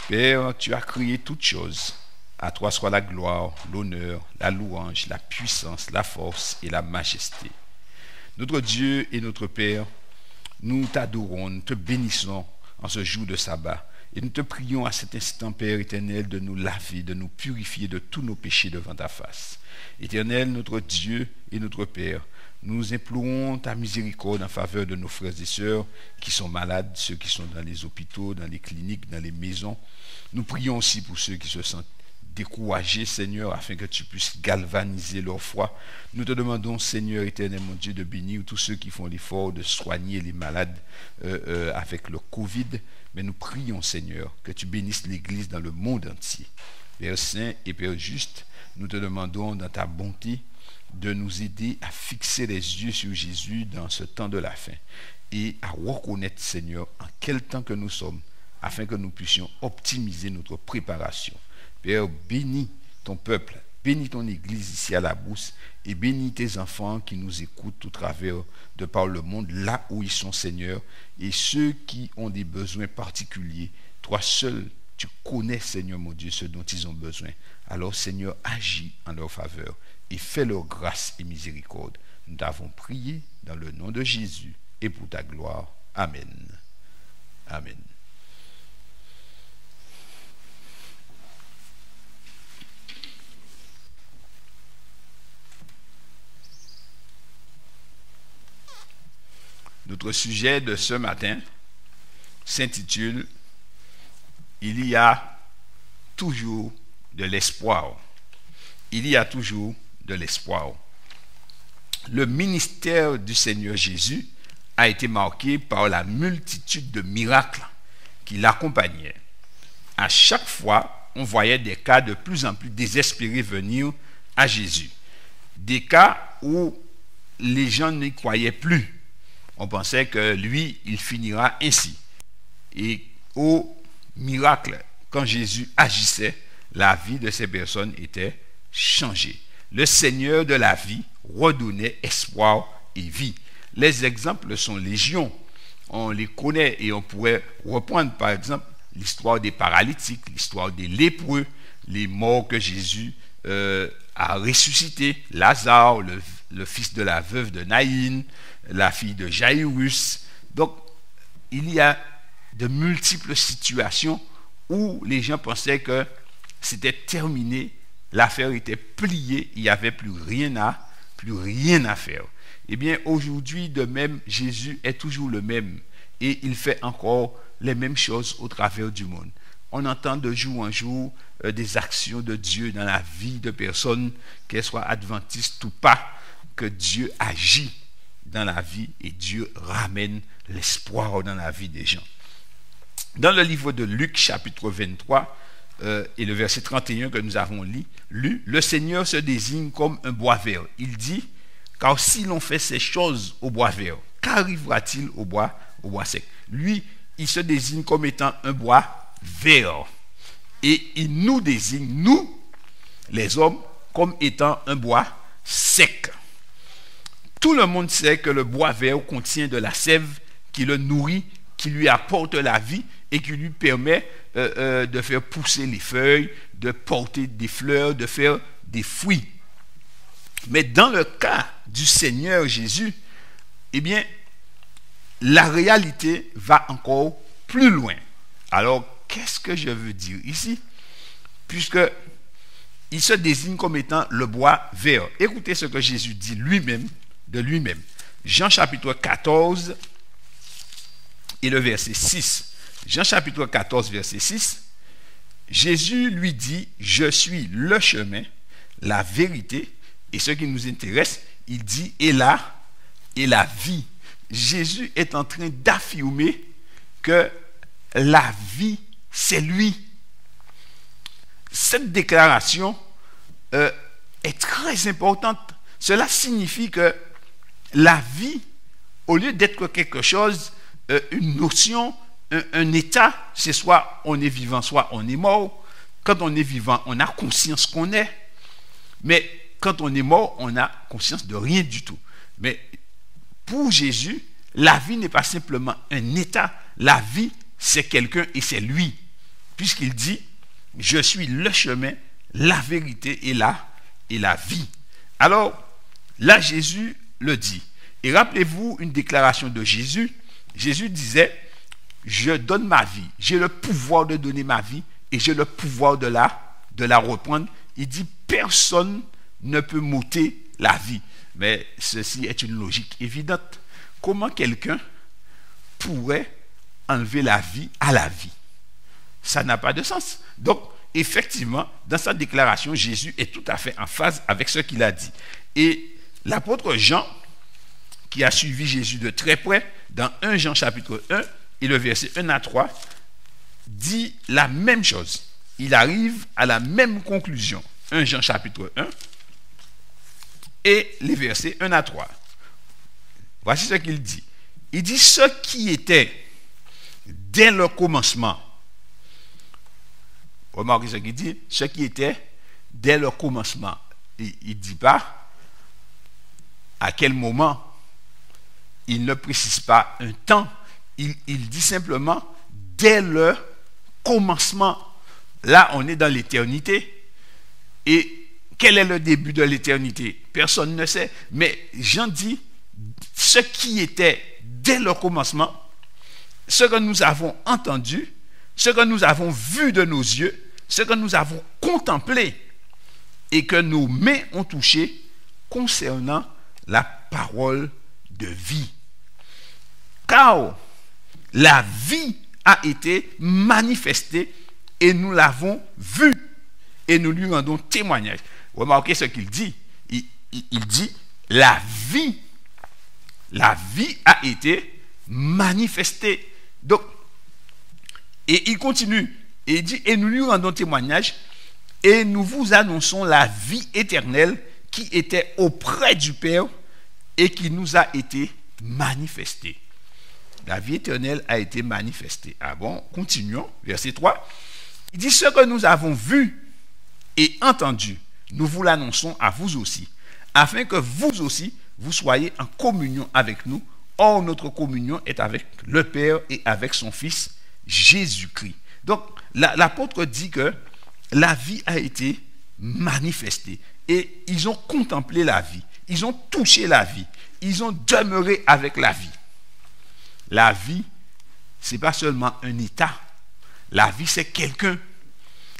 Père, tu as créé toutes choses. À toi soit la gloire, l'honneur, la louange, la puissance, la force et la majesté. Notre Dieu et notre Père, nous t'adorons, nous te bénissons en ce jour de sabbat. Et nous te prions à cet instant, Père éternel, de nous laver, de nous purifier de tous nos péchés devant ta face. Éternel, notre Dieu et notre Père, nous implorons ta miséricorde en faveur de nos frères et sœurs qui sont malades, ceux qui sont dans les hôpitaux, dans les cliniques, dans les maisons. Nous prions aussi pour ceux qui se sentent découragés, Seigneur, afin que tu puisses galvaniser leur foi. Nous te demandons, Seigneur éternel, mon Dieu, de bénir tous ceux qui font l'effort de soigner les malades avec le Covid. Mais nous prions, Seigneur, que tu bénisses l'Église dans le monde entier. Père Saint et Père Juste, nous te demandons dans ta bonté de nous aider à fixer les yeux sur Jésus dans ce temps de la fin et à reconnaître, Seigneur, en quel temps que nous sommes, afin que nous puissions optimiser notre préparation. Père, bénis ton peuple, bénis ton Église ici à la Brousse et bénis tes enfants qui nous écoutent au travers de par le monde, là où ils sont, Seigneur, et ceux qui ont des besoins particuliers. Toi seul, tu connais, Seigneur mon Dieu, ce dont ils ont besoin. Alors, Seigneur, agis en leur faveur et fais leur grâce et miséricorde. Nous t'avons prié dans le nom de Jésus et pour ta gloire. Amen. Amen. Notre sujet de ce matin s'intitule « Il y a toujours de l'espoir ». Il y a toujours de l'espoir. Le ministère du Seigneur Jésus a été marqué par la multitude de miracles qui l'accompagnaient. À chaque fois, on voyait des cas de plus en plus désespérés venir à Jésus. Des cas où les gens n'y croyaient plus. On pensait que lui, il finira ainsi. Et au miracle, quand Jésus agissait, la vie de ces personnes était changée. Le Seigneur de la vie redonnait espoir et vie. Les exemples sont légion. On les connaît et on pourrait reprendre par exemple l'histoire des paralytiques, l'histoire des lépreux, les morts que Jésus a ressuscités, Lazare, le fils de la veuve de Naïn, la fille de Jaïrus. Donc, il y a de multiples situations où les gens pensaient que c'était terminé, l'affaire était pliée, il n'y avait plus rien à faire. Eh bien, aujourd'hui, de même, Jésus est toujours le même et il fait encore les mêmes choses au travers du monde. On entend de jour en jour des actions de Dieu dans la vie de personnes, qu'elles soient adventistes ou pas, que Dieu agit dans la vie et Dieu ramène l'espoir dans la vie des gens. Dans le livre de Luc chapitre 23 et le verset 31 que nous avons lu, le Seigneur se désigne comme un bois vert. Il dit, car si l'on fait ces choses au bois vert, qu'arrivera-t-il au bois sec? Lui, il se désigne comme étant un bois vert. Et il nous désigne, nous, les hommes, comme étant un bois sec. Tout le monde sait que le bois vert contient de la sève qui le nourrit, qui lui apporte la vie et qui lui permet de faire pousser les feuilles, de porter des fleurs, de faire des fruits. Mais dans le cas du Seigneur Jésus, eh bien, la réalité va encore plus loin. Alors, qu'est-ce que je veux dire ici? Puisque il se désigne comme étant le bois vert. Écoutez ce que Jésus dit lui-même, de lui-même. Jean chapitre 14 et le verset 6. Jean chapitre 14, verset 6. Jésus lui dit, je suis le chemin, la vérité, et ce qui nous intéresse, il dit, et la vie. Jésus est en train d'affirmer que la vie, c'est lui. Cette déclaration est très importante. Cela signifie que la vie, au lieu d'être quelque chose, une notion, un état, c'est soit on est vivant, soit on est mort. Quand on est vivant, on a conscience qu'on est. Mais quand on est mort, on a conscience de rien du tout. Mais pour Jésus, la vie n'est pas simplement un état. La vie, c'est quelqu'un et c'est lui. Puisqu'il dit, je suis le chemin, la vérité et la vie. Alors, là, Jésus le dit. Et rappelez-vous une déclaration de Jésus. Jésus disait, je donne ma vie. J'ai le pouvoir de donner ma vie et j'ai le pouvoir de la reprendre. Il dit, personne ne peut m'ôter la vie. Mais ceci est une logique évidente. Comment quelqu'un pourrait enlever la vie à la vie? Ça n'a pas de sens. Donc, effectivement, dans sa déclaration, Jésus est tout à fait en phase avec ce qu'il a dit. Et l'apôtre Jean, qui a suivi Jésus de très près, dans 1 Jean chapitre 1, et le verset 1 à 3, dit la même chose. Il arrive à la même conclusion. 1 Jean chapitre 1, et les versets 1 à 3. Voici ce qu'il dit. Il dit, ce qui était dès le commencement. Remarquez ce qu'il dit, ce qui était dès le commencement. Il ne dit pas à quel moment. Il ne précise pas un temps. Il dit simplement dès le commencement. Là, on est dans l'éternité. Et quel est le début de l'éternité? Personne ne sait. Mais Jean dit ce qui était dès le commencement, ce que nous avons entendu, ce que nous avons vu de nos yeux, ce que nous avons contemplé et que nos mains ont touché concernant la parole de vie. Car la vie a été manifestée et nous l'avons vue et nous lui rendons témoignage. Remarquez ce qu'il dit. Il dit la vie a été manifestée. Donc, et il continue et il dit, et nous lui rendons témoignage et nous vous annonçons la vie éternelle qui était auprès du Père et qui nous a été manifestée. La vie éternelle a été manifestée. Ah bon, continuons, verset 3. Il dit, ce que nous avons vu et entendu, nous vous l'annonçons à vous aussi, afin que vous aussi, vous soyez en communion avec nous. Or, notre communion est avec le Père et avec son Fils, Jésus-Christ. Donc, l'apôtre dit que la vie a été manifestée. Et ils ont contemplé la vie. Ils ont touché la vie. Ils ont demeuré avec la vie. La vie, ce n'est pas seulement un état. La vie, c'est quelqu'un.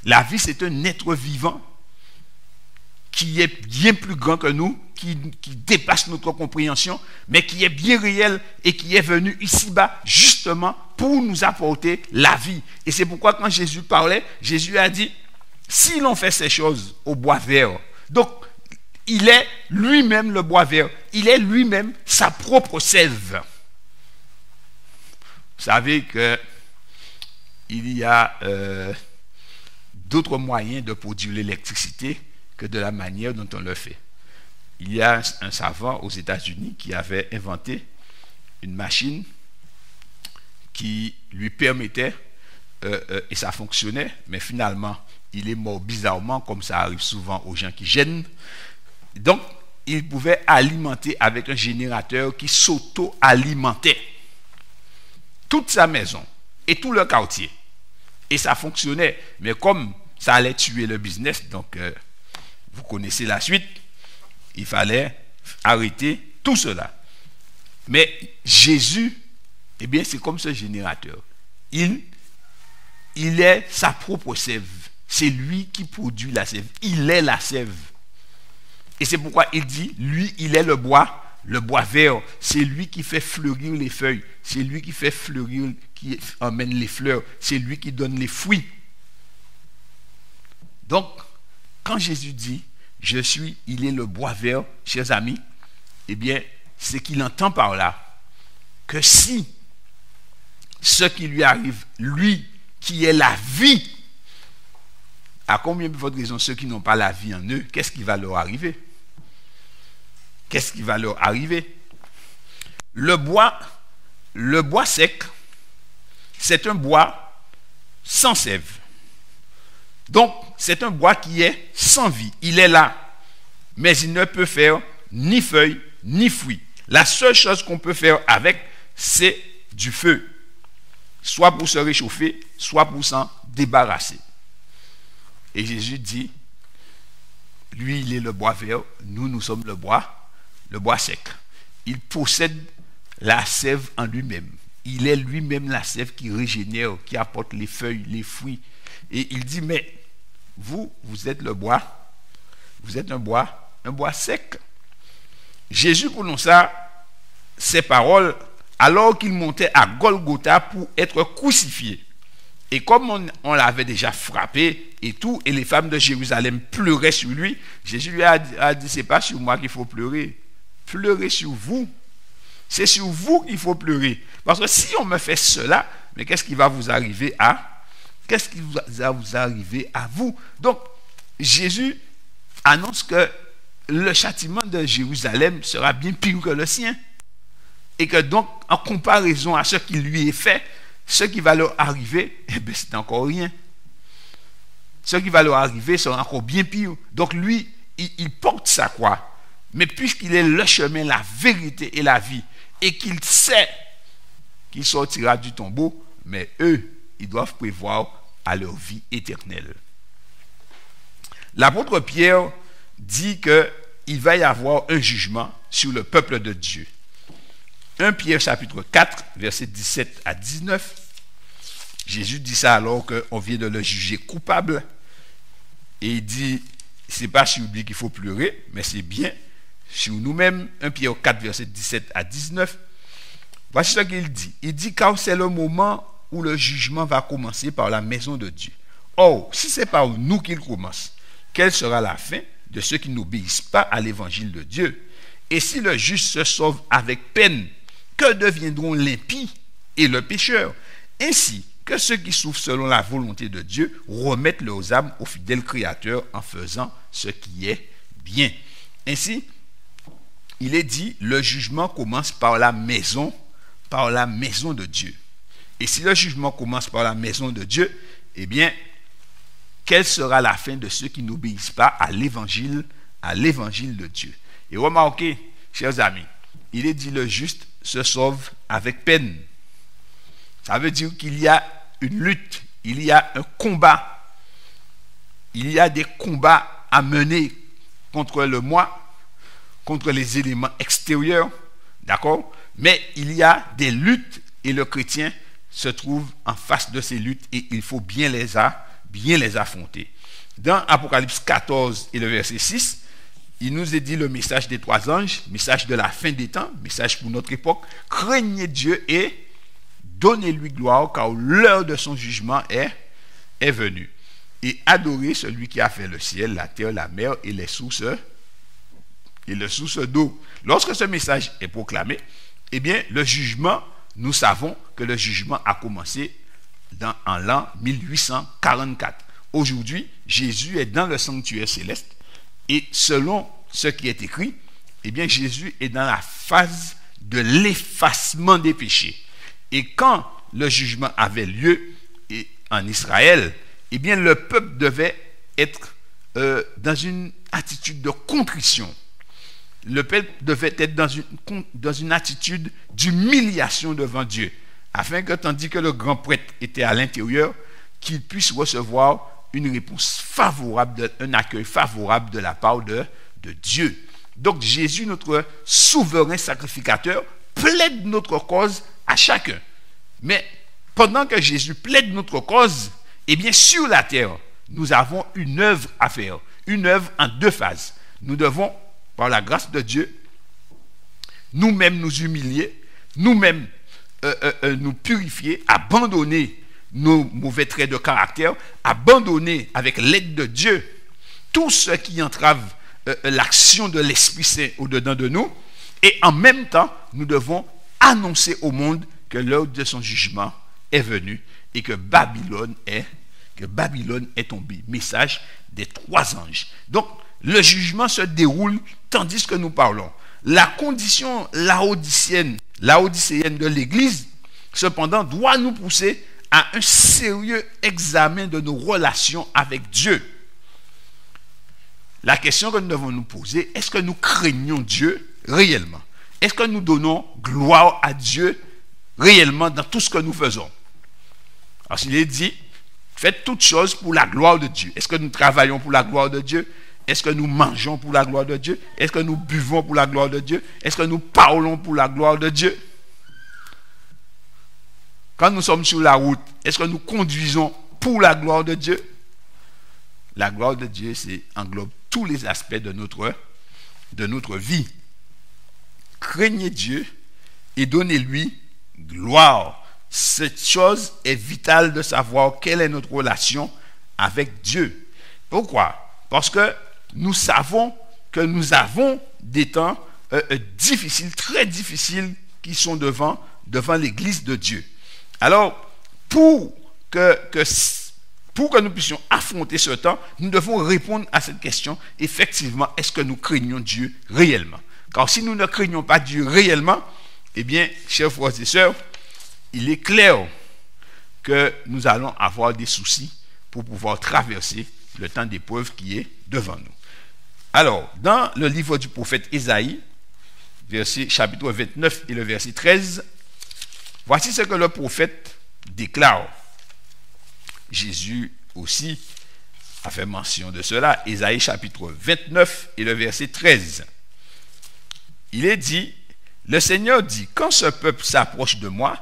La vie, c'est un être vivant qui est bien plus grand que nous, qui dépasse notre compréhension, mais qui est bien réel et qui est venu ici-bas justement pour nous apporter la vie. Et c'est pourquoi quand Jésus parlait, Jésus a dit, si l'on fait ces choses au bois vert, donc il est lui-même le bois vert, il est lui-même sa propre sève. Vous savez que il y a d'autres moyens de produire l'électricité que de la manière dont on le fait. Il y a un savant aux États-Unis qui avait inventé une machine qui lui permettait, et ça fonctionnait, mais finalement, il est mort bizarrement, comme ça arrive souvent aux gens qui gênent. Donc, il pouvait alimenter avec un générateur qui s'auto-alimentait toute sa maison et tout le quartier. Et ça fonctionnait. Mais comme ça allait tuer le business, donc vous connaissez la suite, il fallait arrêter tout cela. Mais Jésus, eh bien, c'est comme ce générateur. Il est sa propre sève. C'est lui qui produit la sève. Il est la sève. Et c'est pourquoi il dit, lui, il est le bois vert. C'est lui qui fait fleurir les feuilles. C'est lui qui fait fleurir, qui emmène les fleurs. C'est lui qui donne les fruits. Donc, quand Jésus dit, il est le bois vert, chers amis, eh bien, c'est qu'il entend par là que si ce qui lui arrive, lui qui est la vie, à combien de votre raison ceux qui n'ont pas la vie en eux, qu'est-ce qui va leur arriver? Qu'est-ce qui va leur arriver? Le bois sec, c'est un bois sans sève. Donc, c'est un bois qui est sans vie. Il est là, mais il ne peut faire ni feuilles, ni fruits. La seule chose qu'on peut faire avec, c'est du feu. Soit pour se réchauffer, soit pour s'en débarrasser. Et Jésus dit, lui, il est le bois vert, nous sommes le bois sec. Il possède la sève en lui-même. Il est lui-même la sève qui régénère, qui apporte les feuilles, les fruits. Et il dit, mais vous êtes le bois, vous êtes un bois sec. Jésus prononça ces paroles alors qu'il montait à Golgotha pour être crucifié. Et comme on l'avait déjà frappé et tout, et les femmes de Jérusalem pleuraient sur lui, Jésus lui a dit, c'est pas sur moi qu'il faut pleurer. Pleurez sur vous. C'est sur vous qu'il faut pleurer. Parce que si on me fait cela, mais qu'est-ce qui va vous arriver à vous? Donc, Jésus annonce que le châtiment de Jérusalem sera bien pire que le sien. Et que donc, en comparaison à ce qui lui est fait, ce qui va leur arriver, eh bien, c'est encore rien. Ce qui va leur arriver sera encore bien pire. Donc lui, il porte sa croix. Mais puisqu'il est le chemin, la vérité et la vie, et qu'il sait qu'il sortira du tombeau, mais eux, ils doivent prévoir à leur vie éternelle. L'apôtre Pierre dit qu'il va y avoir un jugement sur le peuple de Dieu. 1 Pierre chapitre 4, versets 17 à 19. Jésus dit ça alors qu'on vient de le juger coupable. Et il dit, c'est pas sur lui qu'il faut pleurer, mais c'est bien sur nous-mêmes. 1 Pierre 4, versets 17 à 19. Voici ce qu'il dit. Il dit, car c'est le moment où le jugement va commencer par la maison de Dieu. Or, si c'est par nous qu'il commence, quelle sera la fin de ceux qui n'obéissent pas à l'évangile de Dieu? Et si le juste se sauve avec peine, que deviendront l'impie et le pécheur? Ainsi que ceux qui souffrent selon la volonté de Dieu remettent leurs âmes au fidèle Créateur en faisant ce qui est bien. Ainsi, il est dit, le jugement commence par la maison de Dieu. Et si le jugement commence par la maison de Dieu, eh bien, quelle sera la fin de ceux qui n'obéissent pas à l'évangile de Dieu? Et remarquez, chers amis, il est dit, le juste se sauve avec peine. Ça veut dire qu'il y a une lutte, il y a un combat, il y a des combats à mener contre le moi, contre les éléments extérieurs, d'accord? Mais il y a des luttes et le chrétien se trouve en face de ces luttes et il faut bien les affronter. Dans Apocalypse 14 et le verset 6, il nous est dit le message des 3 anges, message de la fin des temps, message pour notre époque. Craignez Dieu et donnez-lui gloire, car l'heure de son jugement est venue. Et adorez celui qui a fait le ciel, la terre, la mer et les sources d'eau. Lorsque ce message est proclamé, eh bien, le jugement, nous savons que le jugement a commencé en l'an 1844. Aujourd'hui, Jésus est dans le sanctuaire céleste. Et selon ce qui est écrit, eh bien, Jésus est dans la phase de l'effacement des péchés. Et quand le jugement avait lieu en Israël, eh bien, le peuple devait être dans une attitude de contrition. Le peuple devait être dans une attitude d'humiliation devant Dieu, afin que, tandis que le grand prêtre était à l'intérieur, qu'il puisse recevoir une réponse favorable, un accueil favorable de la part de Dieu. Donc Jésus, notre souverain sacrificateur, plaide notre cause à chacun. Mais pendant que Jésus plaide notre cause, eh bien sur la terre, nous avons une œuvre à faire, une œuvre en deux phases. Nous devons, par la grâce de Dieu, nous-mêmes nous humilier, nous-mêmes nous purifier, abandonner nos mauvais traits de caractère, abandonner avec l'aide de Dieu tout ce qui entrave l'action de l'Esprit Saint au-dedans de nous, et en même temps, nous devons annoncer au monde que l'heure de son jugement est venue et que Babylone est tombée. Message des 3 anges. Donc, le jugement se déroule tandis que nous parlons. La condition laodicéenne de l'Église, cependant, doit nous pousser à un sérieux examen de nos relations avec Dieu. La question que nous devons nous poser, est-ce que nous craignons Dieu réellement? Est-ce que nous donnons gloire à Dieu réellement dans tout ce que nous faisons? Alors, s'il est dit, faites toutes choses pour la gloire de Dieu. Est-ce que nous travaillons pour la gloire de Dieu? Est-ce que nous mangeons pour la gloire de Dieu? Est-ce que nous buvons pour la gloire de Dieu? Est-ce que nous parlons pour la gloire de Dieu? Quand nous sommes sur la route, est-ce que nous conduisons pour la gloire de Dieu? La gloire de Dieu, c'est englobe tous les aspects de notre vie. Craignez Dieu et donnez-lui gloire. Cette chose est vitale de savoir quelle est notre relation avec Dieu. Pourquoi? Parce que nous savons que nous avons des temps difficiles, très difficiles, qui sont devant l'Église de Dieu. Alors, pour que nous puissions affronter ce temps, nous devons répondre à cette question. Effectivement, est-ce que nous craignons Dieu réellement? Car si nous ne craignons pas Dieu réellement, eh bien, chers frères et sœurs, il est clair que nous allons avoir des soucis pour pouvoir traverser le temps d'épreuve qui est devant nous. Alors, dans le livre du prophète Ésaïe, chapitre 29 et le verset 13, voici ce que le prophète déclare. Jésus aussi a fait mention de cela. Ésaïe chapitre 29 et le verset 13. Il est dit, le Seigneur dit, quand ce peuple s'approche de moi,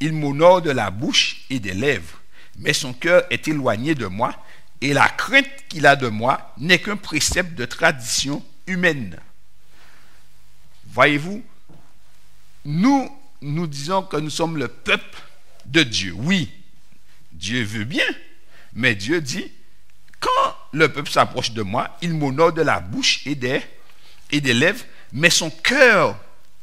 il m'honore de la bouche et des lèvres, mais son cœur est éloigné de moi, et la crainte qu'il a de moi n'est qu'un précepte de tradition humaine. Voyez-vous, nous disons que nous sommes le peuple de Dieu. Oui, Dieu veut bien, mais Dieu dit, quand le peuple s'approche de moi, il m'honore de la bouche et des lèvres, mais son cœur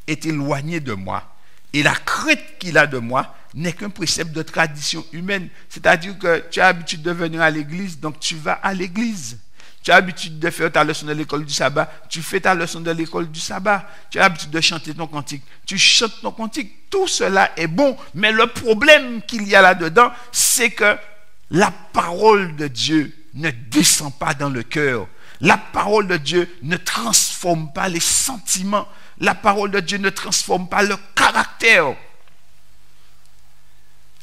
est éloigné de moi. Et la crainte qu'il a de moi n'est qu'un précepte de tradition humaine. C'est-à-dire que tu as l'habitude de venir à l'église, donc tu vas à l'église. Tu as l'habitude de faire ta leçon de l'école du sabbat, tu fais ta leçon de l'école du sabbat. Tu as l'habitude de chanter ton cantique, tu chantes ton cantique. Tout cela est bon, mais le problème qu'il y a là-dedans, c'est que la parole de Dieu ne descend pas dans le cœur. La parole de Dieu ne transforme pas les sentiments. La parole de Dieu ne transforme pas le caractère.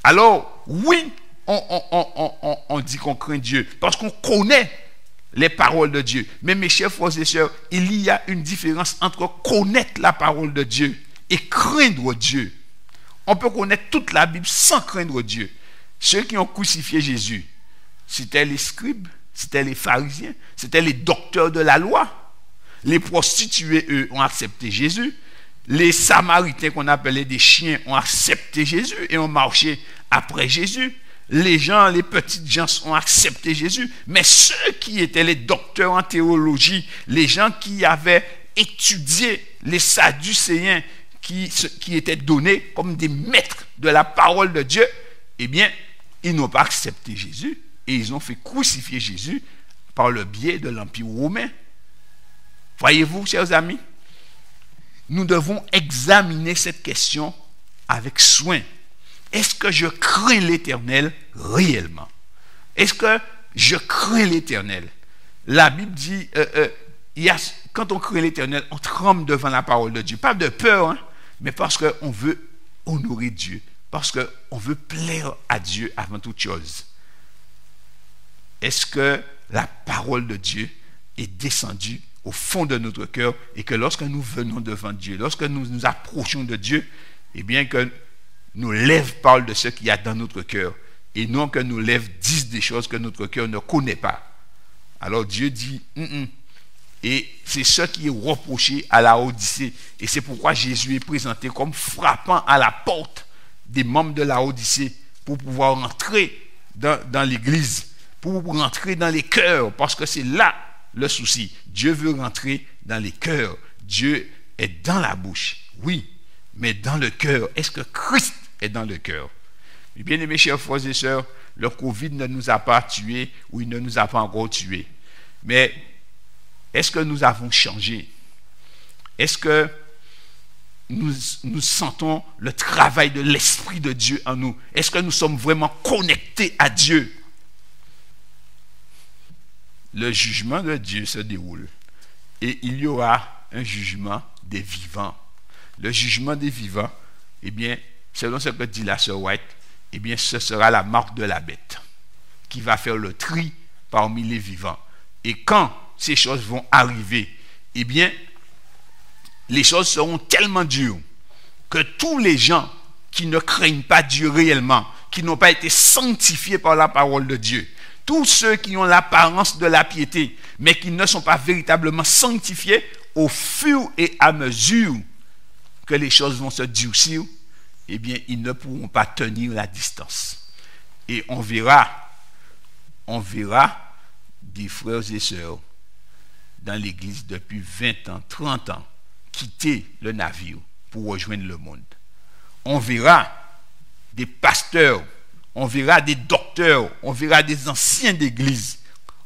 Alors, oui, on dit qu'on craint Dieu parce qu'on connaît les paroles de Dieu. Mais mes chers frères et sœurs, il y a une différence entre connaître la parole de Dieu et craindre Dieu. On peut connaître toute la Bible sans craindre Dieu. Ceux qui ont crucifié Jésus, c'était les scribes, c'était les pharisiens, c'était les docteurs de la loi. Les prostituées, eux, ont accepté Jésus. Les Samaritains, qu'on appelait des chiens, ont accepté Jésus et ont marché après Jésus. Les gens, les petites gens ont accepté Jésus. Mais ceux qui étaient les docteurs en théologie, les gens qui avaient étudié les Sadducéens qui étaient donnés comme des maîtres de la parole de Dieu, eh bien, ils n'ont pas accepté Jésus et ils ont fait crucifier Jésus par le biais de l'Empire romain. Voyez-vous, chers amis, nous devons examiner cette question avec soin. Est-ce que je crains l'Éternel réellement? Est-ce que je crains l'Éternel? La Bible dit, quand on craint l'Éternel, on tremble devant la parole de Dieu. Pas de peur, hein, mais parce qu'on veut honorer Dieu, parce qu'on veut plaire à Dieu avant toute chose. est-ce que la parole de Dieu est descendue au fond de notre cœur et que lorsque nous venons devant Dieu, lorsque nous nous approchons de Dieu, eh bien que nos lèvres parlent de ce qu'il y a dans notre cœur et non que nos lèvres disent des choses que notre cœur ne connaît pas. Alors Dieu dit et c'est ce qui est reproché à la Odyssée, et c'est pourquoi Jésus est présenté comme frappant à la porte des membres de la Odyssée pour pouvoir entrer dans l'église, pour rentrer dans les cœurs, parce que c'est là le souci. Dieu veut rentrer dans les cœurs. Dieu est dans la bouche, oui, mais dans le cœur. Est-ce que Christ est dans le cœur? Bien aimés chers frères et sœurs, le Covid ne nous a pas tués, ou il ne nous a pas encore tués, mais est-ce que nous avons changé? Est-ce que nous sentons le travail de l'Esprit de Dieu en nous? Est-ce que nous sommes vraiment connectés à Dieu? Le jugement de Dieu se déroule et il y aura un jugement des vivants. Le jugement des vivants, eh bien, selon ce que dit la sœur White, eh bien, ce sera la marque de la bête qui va faire le tri parmi les vivants. Et quand ces choses vont arriver, eh bien, les choses seront tellement dures que tous les gens qui ne craignent pas Dieu réellement, qui n'ont pas été sanctifiés par la parole de Dieu, tous ceux qui ont l'apparence de la piété, mais qui ne sont pas véritablement sanctifiés, au fur et à mesure que les choses vont se durcir, eh bien, ils ne pourront pas tenir la distance. Et on verra des frères et sœurs dans l'église depuis 20 ans, 30 ans, quitter le navire pour rejoindre le monde. On verra des pasteurs, on verra des docteurs, on verra des anciens d'église,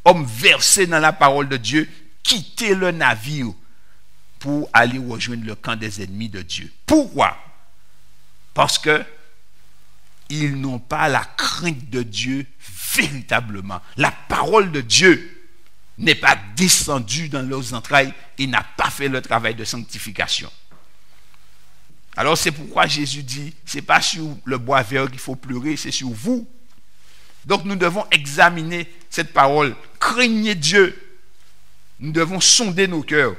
hommes versés dans la parole de Dieu, quitter le navire pour aller rejoindre le camp des ennemis de Dieu. Pourquoi? Parce que ils n'ont pas la crainte de Dieu véritablement. La parole de Dieu n'est pas descendue dans leurs entrailles et n'a pas fait le travail de sanctification. Alors c'est pourquoi Jésus dit, c'est pas sur le bois vert qu'il faut pleurer, c'est sur vous. Donc nous devons examiner cette parole. Craignez Dieu. Nous devons sonder nos cœurs.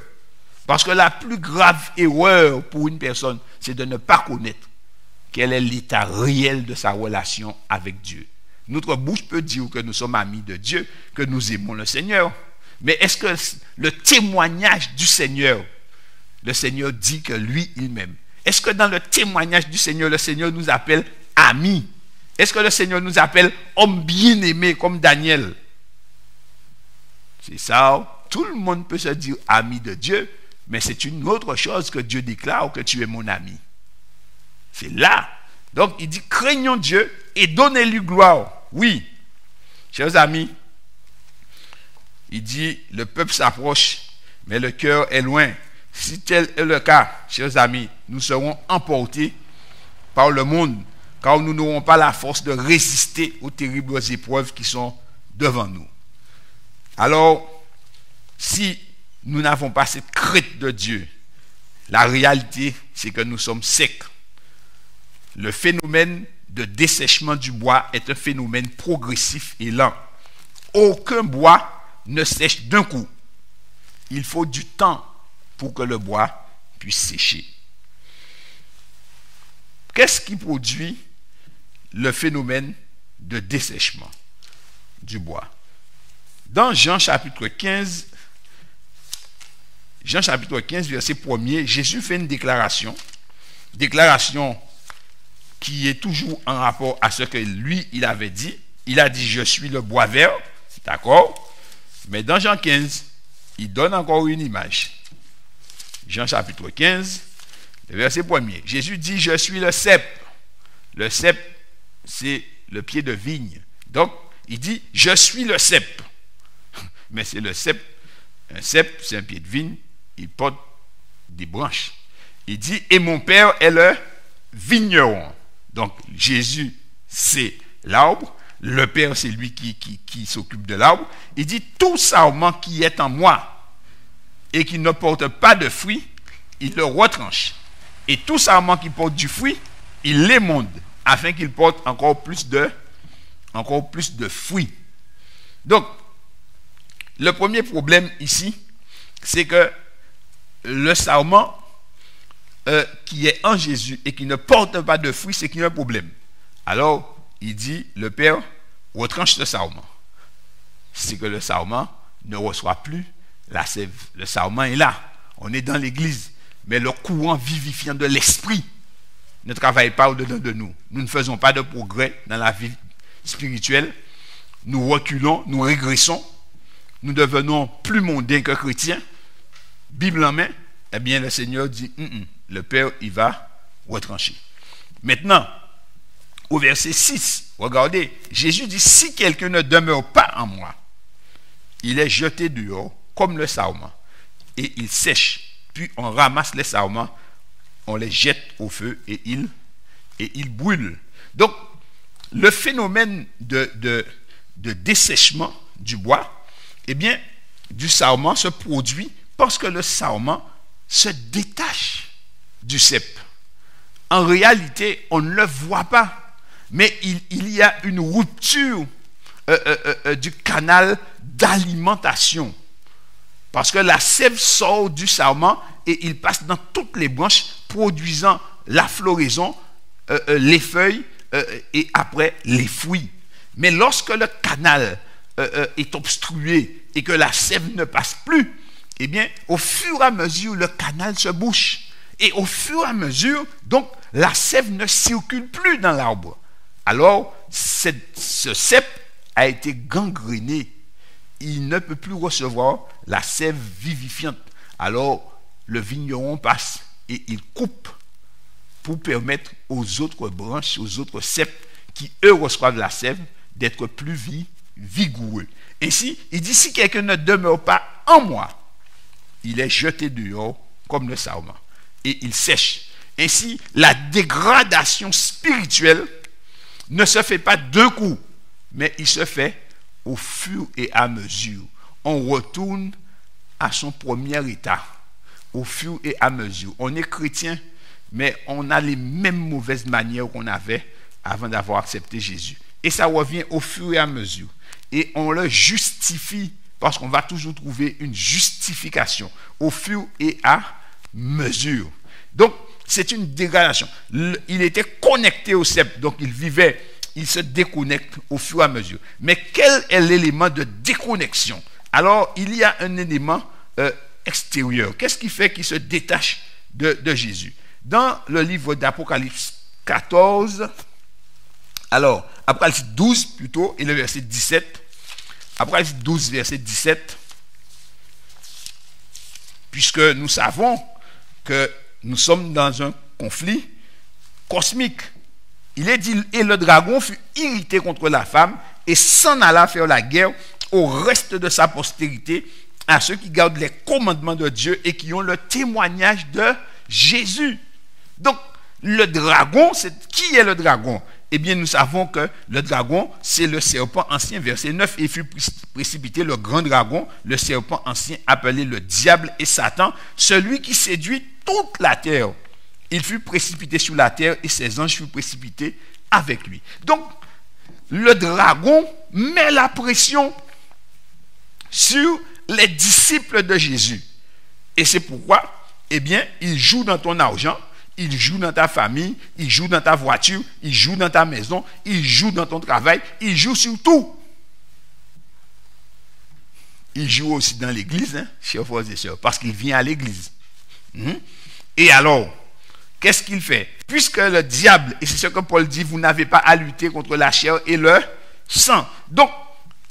Parce que la plus grave erreur pour une personne, c'est de ne pas connaître quel est l'état réel de sa relation avec Dieu. Notre bouche peut dire que nous sommes amis de Dieu, que nous aimons le Seigneur. Mais est-ce que le témoignage du Seigneur, le Seigneur dit que lui, il m'aime? Est-ce que dans le témoignage du Seigneur, le Seigneur nous appelle amis? Est-ce que le Seigneur nous appelle hommes bien-aimés comme Daniel? C'est ça. Tout le monde peut se dire ami de Dieu, mais c'est une autre chose que Dieu déclare que tu es mon ami. C'est là. Donc il dit craignons Dieu et donnez-lui gloire. Oui, chers amis, il dit le peuple s'approche, mais le cœur est loin. Si tel est le cas, chers amis, nous serons emportés par le monde, car nous n'aurons pas la force de résister aux terribles épreuves qui sont devant nous. Alors, si nous n'avons pas cette crainte de Dieu, la réalité, c'est que nous sommes secs. Le phénomène de dessèchement du bois est un phénomène progressif et lent. Aucun bois ne sèche d'un coup. Il faut du temps pour que le bois puisse sécher. Qu'est-ce qui produit le phénomène de dessèchement du bois? Dans Jean chapitre 15, verset 1er, Jésus fait une déclaration qui est toujours en rapport à ce que lui, il avait dit. Il a dit, je suis le bois vert, d'accord? Mais dans Jean 15, il donne encore une image. Jean chapitre 15, verset 1er. Jésus dit, je suis le cep. Le cep, c'est le pied de vigne. Donc, il dit, je suis le cep. Mais c'est le cep. Un cep, c'est un pied de vigne. Il porte des branches. Il dit, et mon Père est le vigneron. Donc, Jésus, c'est l'arbre. Le Père, c'est lui qui s'occupe de l'arbre. Il dit, tout sarment qui est en moi et qui ne porte pas de fruit, il le retranche. Et tout sarment qui porte du fruit, il l'émonde, afin qu'il porte encore plus de fruits. Donc, le premier problème ici, c'est que le sarment qui est en Jésus et qui ne porte pas de fruits, c'est qu'il y a un problème. Alors, il dit, le Père retranche ce sarment. C'est que le sarment ne reçoit plus la sève. Le sarment est là. On est dans l'église. Mais le courant vivifiant de l'esprit ne travaille pas au-dedans de nous. Nous ne faisons pas de progrès dans la vie spirituelle. Nous reculons, nous régressons. Nous devenons plus mondains que chrétiens. Bible en main, eh bien le Seigneur dit, le Père, il va retrancher. Maintenant, au verset 6, regardez, Jésus dit, si quelqu'un ne demeure pas en moi, il est jeté dehors comme le sarment, et il sèche, puis on ramasse les sarments, on les jette au feu, et il brûle. Donc, le phénomène de dessèchement du bois, eh bien, du sarment se produit parce que le sarment se détache du cep. En réalité, on ne le voit pas, mais il y a une rupture du canal d'alimentation. Parce que la sève sort du sarment et il passe dans toutes les branches, produisant la floraison, les feuilles et après les fruits. Mais lorsque le canal est obstrué et que la sève ne passe plus, eh bien, au fur et à mesure, le canal se bouche. Et au fur et à mesure, donc, la sève ne circule plus dans l'arbre. Alors, ce cep a été gangréné. Il ne peut plus recevoir la sève vivifiante. Alors, le vigneron passe et il coupe pour permettre aux autres branches, aux autres ceps qui, eux, reçoivent la sève, d'être plus vigoureux. Ainsi, il dit, si quelqu'un ne demeure pas en moi, il est jeté dehors comme le sarment et il sèche. Ainsi, la dégradation spirituelle ne se fait pas d'un coup, mais il se fait au fur et à mesure. On retourne à son premier état, au fur et à mesure. On est chrétien, mais on a les mêmes mauvaises manières qu'on avait avant d'avoir accepté Jésus. Et ça revient au fur et à mesure. Et on le justifie, parce qu'on va toujours trouver une justification au fur et à mesure. Donc, c'est une dégradation. Il était connecté au cep, donc il vivait, il se déconnecte au fur et à mesure. Mais quel est l'élément de déconnexion? Alors, il y a un élément extérieur. Qu'est-ce qui fait qu'il se détache de Jésus? Dans le livre d'Apocalypse 14, alors, Apocalypse 12 plutôt, et le verset 17, Apocalypse 12, verset 17, puisque nous savons que nous sommes dans un conflit cosmique. Il est dit, et le dragon fut irrité contre la femme et s'en alla faire la guerre au reste de sa postérité, à ceux qui gardent les commandements de Dieu et qui ont le témoignage de Jésus. Donc, le dragon, qui est le dragon? Eh bien, nous savons que le dragon, c'est le serpent ancien, verset 9, et fut précipité le grand dragon, le serpent ancien appelé le diable et Satan, celui qui séduit toute la terre. Il fut précipité sur la terre et ses anges furent précipités avec lui. Donc, le dragon met la pression sur les disciples de Jésus. Et c'est pourquoi, eh bien, il joue dans ton argent, il joue dans ta famille, il joue dans ta voiture, il joue dans ta maison, il joue dans ton travail, il joue sur tout. Il joue aussi dans l'église, chers frères et sœurs, parce qu'il vient à l'église. Et alors, qu'est-ce qu'il fait? Puisque le diable, et c'est ce que Paul dit, vous n'avez pas à lutter contre la chair et le sang. Donc,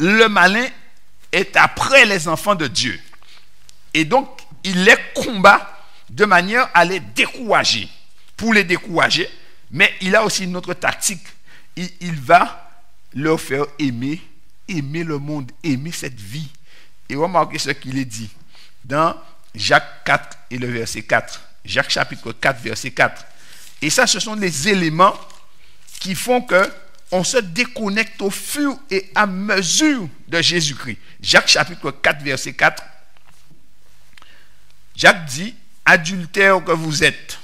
le malin est après les enfants de Dieu. Et donc, il les combat de manière à les décourager. Pour les décourager, mais il a aussi une autre tactique. Il va leur faire aimer le monde, aimer cette vie. Et remarquez ce qu'il est dit dans Jacques 4 et le verset 4. Jacques chapitre 4, verset 4. Et ça, ce sont les éléments qui font que on se déconnecte au fur et à mesure de Jésus-Christ. Jacques chapitre 4, verset 4. Jacques dit, adultères que vous êtes,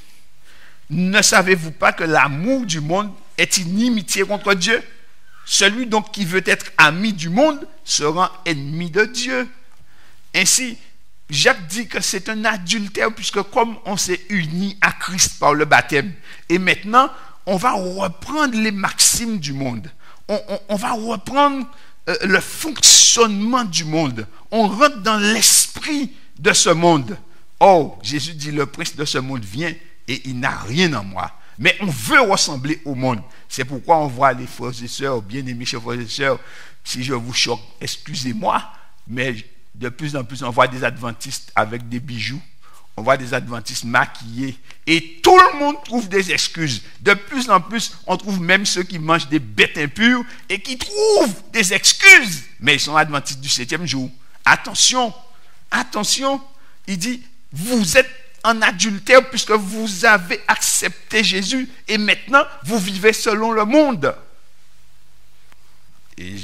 ne savez-vous pas que l'amour du monde est inimitié contre Dieu? Celui donc qui veut être ami du monde se rend ennemi de Dieu. Ainsi, Jacques dit que c'est un adultère puisque comme on s'est uni à Christ par le baptême, et maintenant, on va reprendre les maximes du monde. On va reprendre le fonctionnement du monde. On rentre dans l'esprit de ce monde. Oh, Jésus dit, le prince de ce monde vient et il n'a rien en moi. Mais on veut ressembler au monde. C'est pourquoi on voit les frères et sœurs, bien-aimés chers frères et sœurs, si je vous choque, excusez-moi, mais de plus en plus, on voit des adventistes avec des bijoux, on voit des adventistes maquillés, et tout le monde trouve des excuses. De plus en plus, on trouve même ceux qui mangent des bêtes impures et qui trouvent des excuses, mais ils sont adventistes du 7e jour. Attention, attention, il dit, vous êtes en adultère puisque vous avez accepté Jésus et maintenant vous vivez selon le monde. Et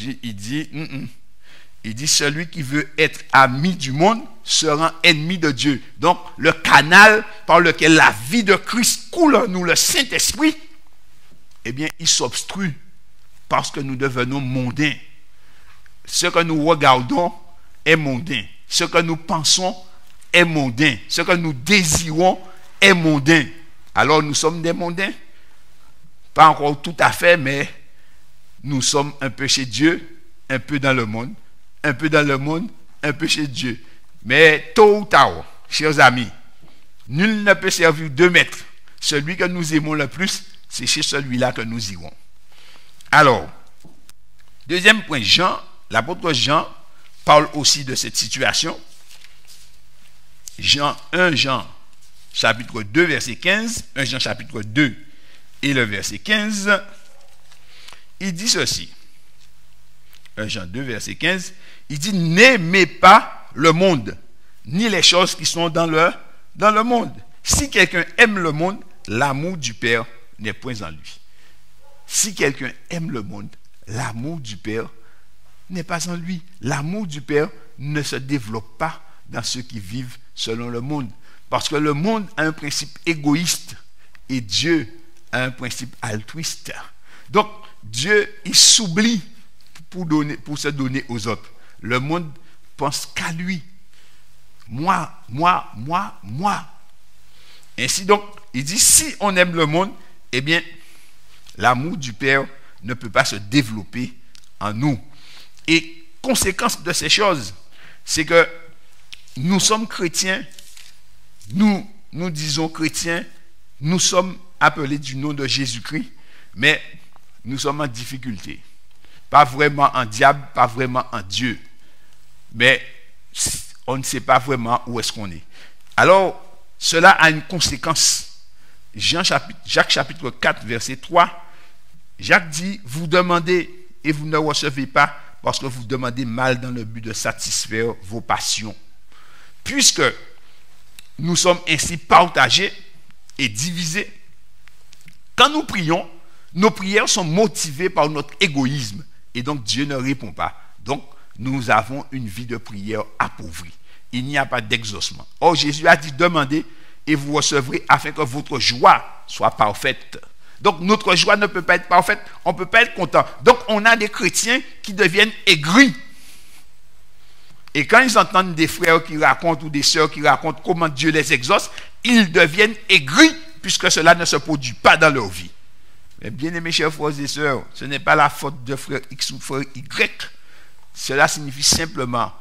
il dit celui qui veut être ami du monde se rend ennemi de Dieu. Donc le canal par lequel la vie de Christ coule en nous, le Saint-Esprit, eh bien il s'obstrue parce que nous devenons mondains. Ce que nous regardons est mondain. Ce que nous pensons est mondain. Ce que nous désirons est mondain. Alors nous sommes des mondains. Pas encore tout à fait, mais nous sommes un peu chez Dieu, un peu dans le monde, un peu dans le monde, un peu chez Dieu. Mais tôt ou tard, chers amis, nul ne peut servir 2 maîtres. Celui que nous aimons le plus, c'est chez celui-là que nous irons. Alors, deuxième point, l'apôtre Jean parle aussi de cette situation. 1 Jean chapitre 2 verset 15, 1 Jean chapitre 2 et le verset 15, il dit ceci. 1 Jean 2 verset 15, il dit n'aimez pas le monde, ni les choses qui sont dans le monde. Si quelqu'un aime le monde, l'amour du Père n'est point en lui. Si quelqu'un aime le monde, l'amour du Père n'est pas en lui. L'amour du Père ne se développe pas dans ceux qui vivent selon le monde. Parce que le monde a un principe égoïste et Dieu a un principe altruiste. Donc, Dieu, il s'oublie pour se donner aux autres. Le monde pense qu'à lui. Moi. Ainsi donc, il dit, si on aime le monde, eh bien, l'amour du Père ne peut pas se développer en nous. Et conséquence de ces choses, c'est que nous sommes chrétiens, nous disons chrétiens, nous sommes appelés du nom de Jésus-Christ, mais nous sommes en difficulté. Pas vraiment en diable, pas vraiment en Dieu. Mais on ne sait pas vraiment où est-ce qu'on est. Alors, cela a une conséquence. Jacques chapitre 4, verset 3, Jacques dit, vous demandez et vous ne recevez pas parce que vous demandez mal dans le but de satisfaire vos passions. Puisque nous sommes ainsi partagés et divisés, quand nous prions, nos prières sont motivées par notre égoïsme et donc Dieu ne répond pas. Donc nous avons une vie de prière appauvrie. Il n'y a pas d'exaucement. Or Jésus a dit demandez et vous recevrez afin que votre joie soit parfaite. Donc notre joie ne peut pas être parfaite, on ne peut pas être content. Donc on a des chrétiens qui deviennent aigris. Et quand ils entendent des frères qui racontent ou des sœurs qui racontent comment Dieu les exauce, ils deviennent aigris puisque cela ne se produit pas dans leur vie. Mais bien aimés chers frères et sœurs, ce n'est pas la faute de frère X ou frère Y. Cela signifie simplement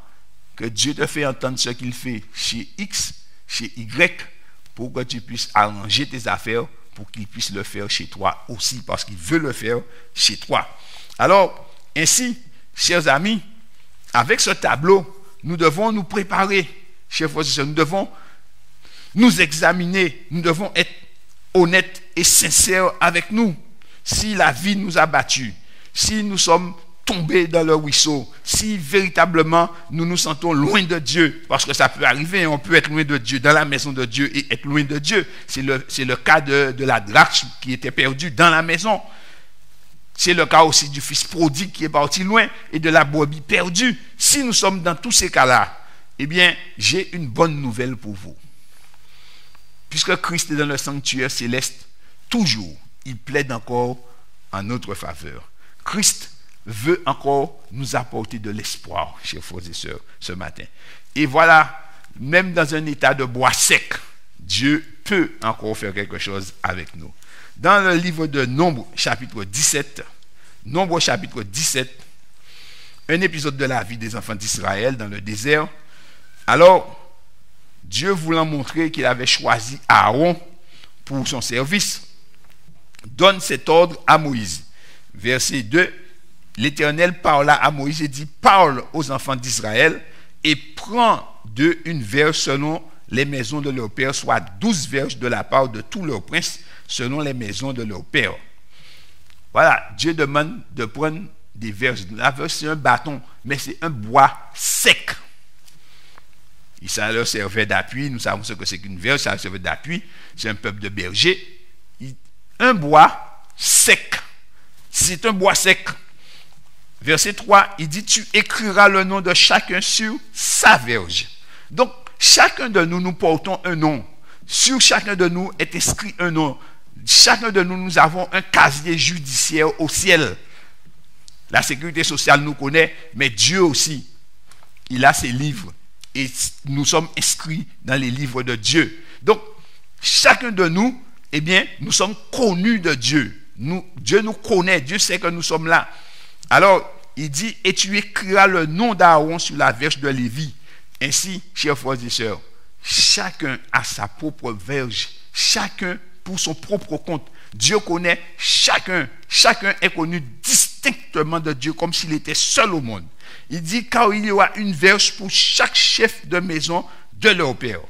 que Dieu te fait entendre ce qu'il fait chez X, chez Y, pour que tu puisses arranger tes affaires, pour qu'il puisse le faire chez toi aussi, parce qu'il veut le faire chez toi. Alors, ainsi, chers amis, avec ce tableau, nous devons nous préparer, chers frères et sœurs, nous devons nous examiner, nous devons être honnêtes et sincères avec nous. Si la vie nous a battus, si nous sommes tombés dans le ruisseau, si véritablement nous nous sentons loin de Dieu, parce que ça peut arriver, on peut être loin de Dieu, dans la maison de Dieu et être loin de Dieu. C'est le cas de la drachme qui était perdue dans la maison. C'est le cas aussi du fils prodigue qui est parti loin et de la brebis perdue. Si nous sommes dans tous ces cas-là, eh bien, j'ai une bonne nouvelle pour vous. Puisque Christ est dans le sanctuaire céleste, toujours, il plaide encore en notre faveur. Christ veut encore nous apporter de l'espoir, chers frères et sœurs, ce matin. Et voilà, même dans un état de bois sec, Dieu peut encore faire quelque chose avec nous. Dans le livre de Nombre, chapitre 17, Nombre, chapitre 17, un épisode de la vie des enfants d'Israël dans le désert. Alors, Dieu voulant montrer qu'il avait choisi Aaron pour son service, donne cet ordre à Moïse. Verset 2, l'Éternel parla à Moïse et dit, parle aux enfants d'Israël et prends d'eux une verge selon les maisons de leur père, soit 12 verges de la part de tous leurs princes, selon les maisons de leur père. Voilà, Dieu demande de prendre des verges. La verge, c'est un bâton, mais c'est un bois sec. Et ça leur servait d'appui. Nous savons ce que c'est qu'une verge, ça leur servait d'appui. C'est un peuple de bergers. Un bois sec. C'est un bois sec. Verset 3, il dit, tu écriras le nom de chacun sur sa verge. Donc, chacun de nous, nous portons un nom. Sur chacun de nous est inscrit un nom. Chacun de nous, nous avons un casier judiciaire au ciel. La sécurité sociale nous connaît, mais Dieu aussi, il a ses livres. Et nous sommes inscrits dans les livres de Dieu. Donc, chacun de nous, eh bien, nous sommes connus de Dieu. Dieu nous connaît, Dieu sait que nous sommes là. Alors, il dit, et tu écriras le nom d'Aaron sur la verge de Lévi. Ainsi, chers frères et sœurs, chacun a sa propre verge, chacun pour son propre compte. Dieu connaît chacun est connu distinctement de Dieu, comme s'il était seul au monde. Il dit, car il y aura une verge pour chaque chef de maison de leur père.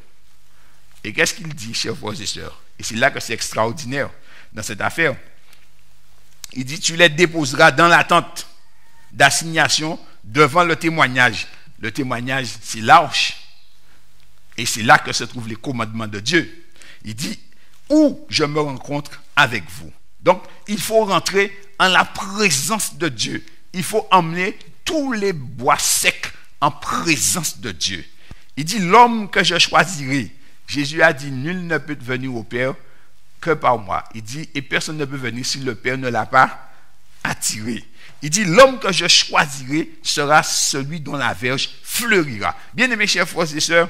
Et qu'est-ce qu'il dit, chers frères et sœurs? Et c'est là que c'est extraordinaire dans cette affaire. Il dit, tu les déposeras dans la tente d'assignation devant le témoignage. Le témoignage, c'est l'arche. Et c'est là que se trouvent les commandements de Dieu. Il dit, où je me rencontre avec vous. Donc, il faut rentrer en la présence de Dieu. Il faut emmener tous les bois secs en présence de Dieu. Il dit, l'homme que je choisirai. Jésus a dit, nul ne peut venir au Père que par moi. Il dit, et personne ne peut venir si le Père ne l'a pas attiré. Il dit, l'homme que je choisirai sera celui dont la verge fleurira. Bien-aimés chers frères et sœurs,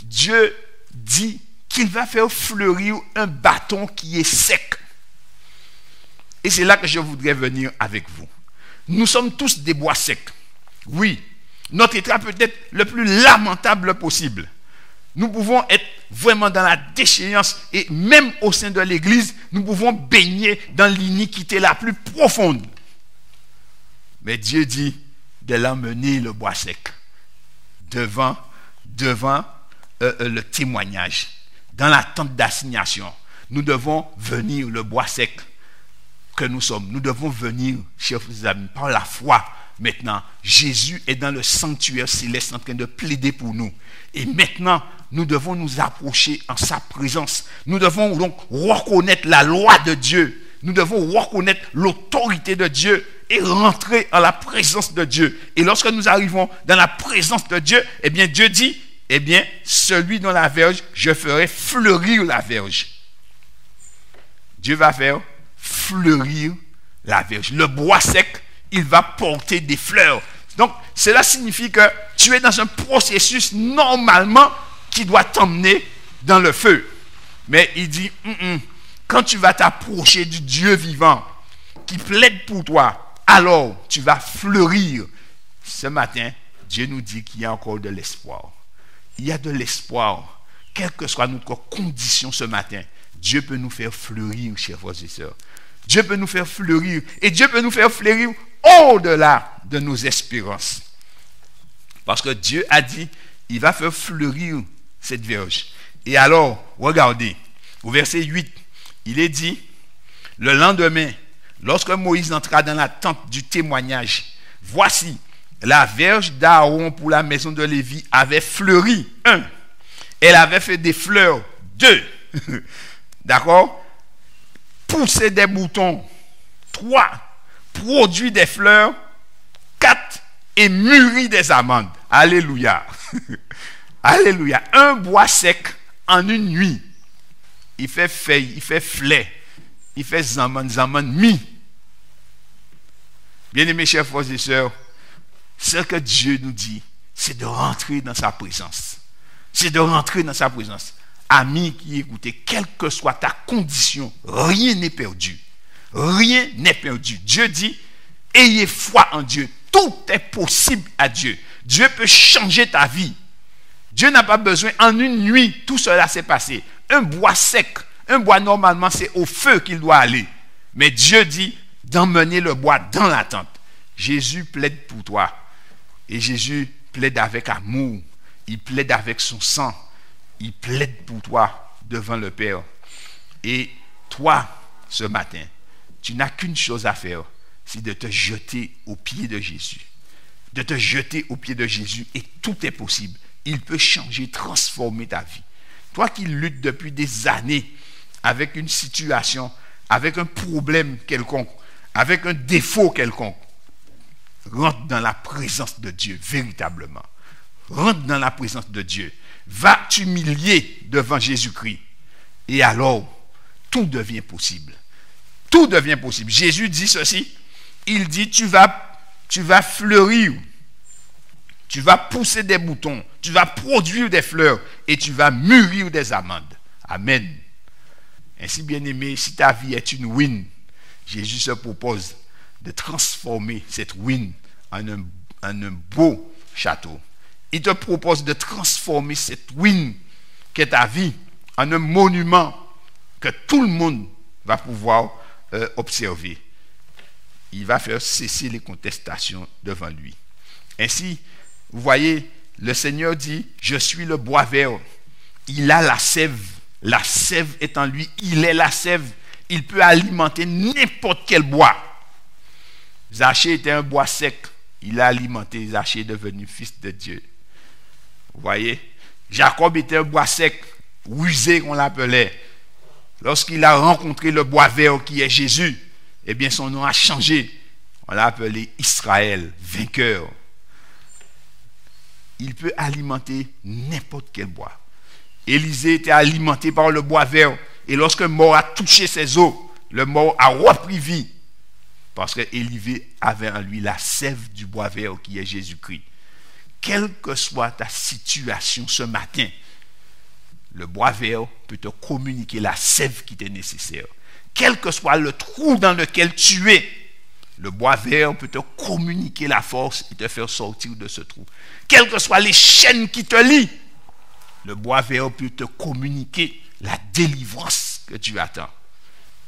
Dieu dit qu'il va faire fleurir un bâton qui est sec. Et c'est là que je voudrais venir avec vous. Nous sommes tous des bois secs. Oui, notre état peut être le plus lamentable possible. Nous pouvons être vraiment dans la déchéance et même au sein de l'Église, nous pouvons baigner dans l'iniquité la plus profonde. Mais Dieu dit de l'emmener le bois sec devant le témoignage, dans la tente d'assignation. Nous devons venir le bois sec que nous sommes. Nous devons venir, chers amis, par la foi. Maintenant, Jésus est dans le sanctuaire céleste en train de plaider pour nous. Et maintenant, nous devons nous approcher en sa présence. Nous devons donc reconnaître la loi de Dieu. Nous devons reconnaître l'autorité de Dieu et rentrer en la présence de Dieu. Et lorsque nous arrivons dans la présence de Dieu, eh bien Dieu dit, eh bien, celui dont la verge, je ferai fleurir la verge. Dieu va faire fleurir la verge. Le bois sec, il va porter des fleurs. Donc, cela signifie que tu es dans un processus normalement qui doit t'emmener dans le feu. Mais il dit, quand tu vas t'approcher du Dieu vivant qui plaide pour toi, alors tu vas fleurir. Ce matin, Dieu nous dit qu'il y a encore de l'espoir. Il y a de l'espoir. Quelle que soit notre condition ce matin, Dieu peut nous faire fleurir, chers frères et sœurs. Dieu peut nous faire fleurir. Et Dieu peut nous faire fleurir au-delà de nos espérances. Parce que Dieu a dit, il va faire fleurir cette verge. Et alors, regardez, au verset 8, il est dit, le lendemain, lorsque Moïse entra dans la tente du témoignage, voici, la verge d'Aaron pour la maison de Lévi avait fleuri. 1. Elle avait fait des fleurs. 2. D'accord? Poussé des boutons. 3. Produit des fleurs. 4. Et mûri des amandes. Alléluia. Alléluia. Un bois sec en une nuit. Il fait feuille, il fait fleur, il fait zaman mi. Bien-aimés chers frères et sœurs, ce que Dieu nous dit, c'est de rentrer dans sa présence. C'est de rentrer dans sa présence. Amis qui écoutez, quelle que soit ta condition, rien n'est perdu. Rien n'est perdu. Dieu dit, ayez foi en Dieu. Tout est possible à Dieu. Dieu peut changer ta vie. Dieu n'a pas besoin, en une nuit, tout cela s'est passé. Un bois sec, un bois normalement, c'est au feu qu'il doit aller. Mais Dieu dit d'emmener le bois dans la tente. Jésus plaide pour toi. Et Jésus plaide avec amour. Il plaide avec son sang. Il plaide pour toi devant le Père. Et toi, ce matin, tu n'as qu'une chose à faire, c'est de te jeter aux pieds de Jésus. De te jeter aux pieds de Jésus et tout est possible. Il peut changer, transformer ta vie. Toi qui luttes depuis des années avec une situation, avec un problème quelconque, avec un défaut quelconque, rentre dans la présence de Dieu, véritablement. Rentre dans la présence de Dieu. Va t'humilier devant Jésus-Christ. Et alors, tout devient possible. Tout devient possible. Jésus dit ceci. Il dit, tu vas fleurir. Tu vas pousser des boutons. Tu vas produire des fleurs. Et tu vas mûrir des amandes. Amen. Ainsi, bien-aimé, si ta vie est une ruine, Jésus se propose de transformer cette ruine en un beau château. Il te propose de transformer cette ruine qu'est ta vie en un monument que tout le monde va pouvoir observer. Il va faire cesser les contestations devant lui. Ainsi, vous voyez, le Seigneur dit, je suis le bois vert. Il a la sève. La sève est en lui. Il est la sève. Il peut alimenter n'importe quel bois. Zachée était un bois sec. Il a alimenté. Zachée est devenu fils de Dieu. Vous voyez, Jacob était un bois sec, rusé qu'on l'appelait. Lorsqu'il a rencontré le bois vert qui est Jésus, eh bien son nom a changé. On l'a appelé Israël, vainqueur. Il peut alimenter n'importe quel bois. Élisée était alimenté par le bois vert. Et lorsque le mort a touché ses os, le mort a repris vie. Parce que Élisée avait en lui la sève du bois vert qui est Jésus-Christ. Quelle que soit ta situation ce matin, le bois vert peut te communiquer la sève qui t'est nécessaire. Quel que soit le trou dans lequel tu es, le bois vert peut te communiquer la force et te faire sortir de ce trou. Quelles que soient les chaînes qui te lient, le bois vert peut te communiquer la délivrance que tu attends.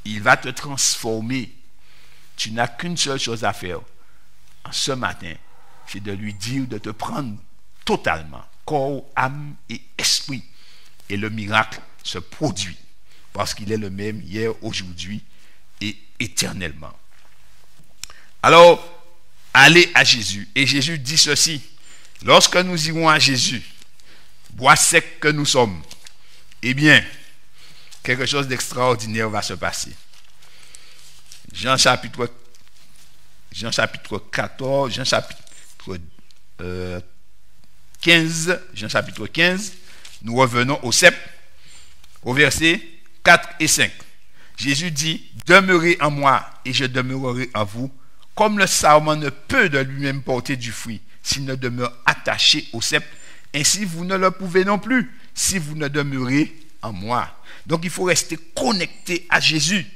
Il va te transformer. Tu n'as qu'une seule chose à faire en ce matin, c'est de lui dire de te prendre totalement, corps, âme et esprit. Et le miracle se produit parce qu'il est le même hier, aujourd'hui et éternellement. Alors, allez à Jésus. Et Jésus dit ceci. Lorsque nous irons à Jésus, bois sec que nous sommes, eh bien, quelque chose d'extraordinaire va se passer. Jean chapitre 14, Jean chapitre 15, Jean chapitre 15, nous revenons au verset 4 et 5. Jésus dit, demeurez en moi et je demeurerai en vous, comme le sarment ne peut de lui-même porter du fruit s'il ne demeure attaché au cep, ainsi vous ne le pouvez non plus si vous ne demeurez en moi. Donc il faut rester connecté à Jésus.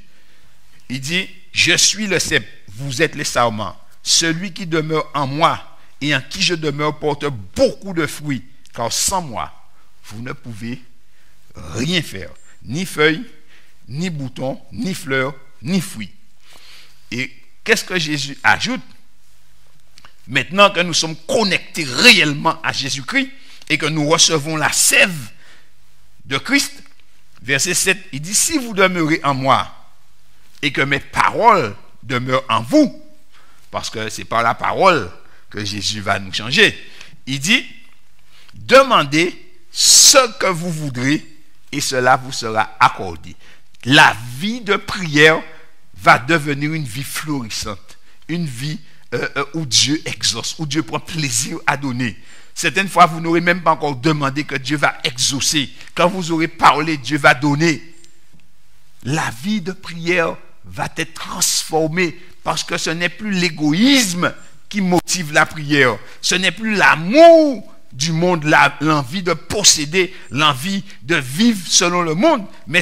Il dit, je suis le cep, vous êtes les sarments. Celui qui demeure en moi et en qui je demeure porte beaucoup de fruits, car sans moi, vous ne pouvez rien faire. Ni feuilles, ni boutons, ni fleurs, ni fruits. Et qu'est-ce que Jésus ajoute? Maintenant que nous sommes connectés réellement à Jésus-Christ et que nous recevons la sève de Christ, verset 7, il dit, si vous demeurez en moi et que mes paroles demeurent en vous, parce que c'est par la parole que Jésus va nous changer, il dit, demandez ce que vous voudrez et cela vous sera accordé. La vie de prière va devenir une vie florissante, une vie où Dieu exauce, où Dieu prend plaisir à donner. Certaines fois, vous n'aurez même pas encore demandé que Dieu va exaucer. Quand vous aurez parlé, Dieu va donner. La vie de prière va être transformée Parce que ce n'est plus l'égoïsme qui motive la prière. Ce n'est plus l'amour du monde, l'envie de posséder, l'envie de vivre selon le monde, mais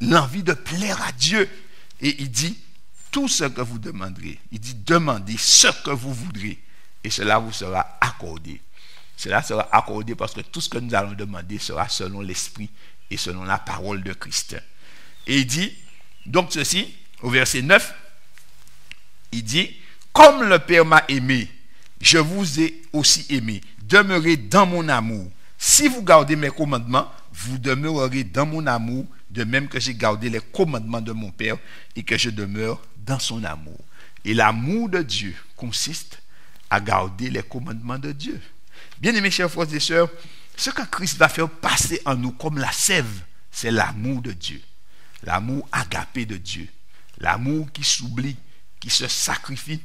l'envie de plaire à Dieu. Et il dit, tout ce que vous demanderez, il dit, demandez ce que vous voudrez, et cela vous sera accordé. Cela sera accordé parce que tout ce que nous allons demander sera selon l'esprit et selon la parole de Christ. Et il dit, donc ceci, au verset 9, il dit, comme le Père m'a aimé, je vous ai aussi aimé. Demeurez dans mon amour. Si vous gardez mes commandements, vous demeurerez dans mon amour, de même que j'ai gardé les commandements de mon Père et que je demeure dans son amour. Et l'amour de Dieu consiste à garder les commandements de Dieu. Bien-aimés chers frères et sœurs, ce que Christ va faire passer en nous comme la sève, c'est l'amour de Dieu. L'amour agapé de Dieu. L'amour qui s'oublie, qui se sacrifie.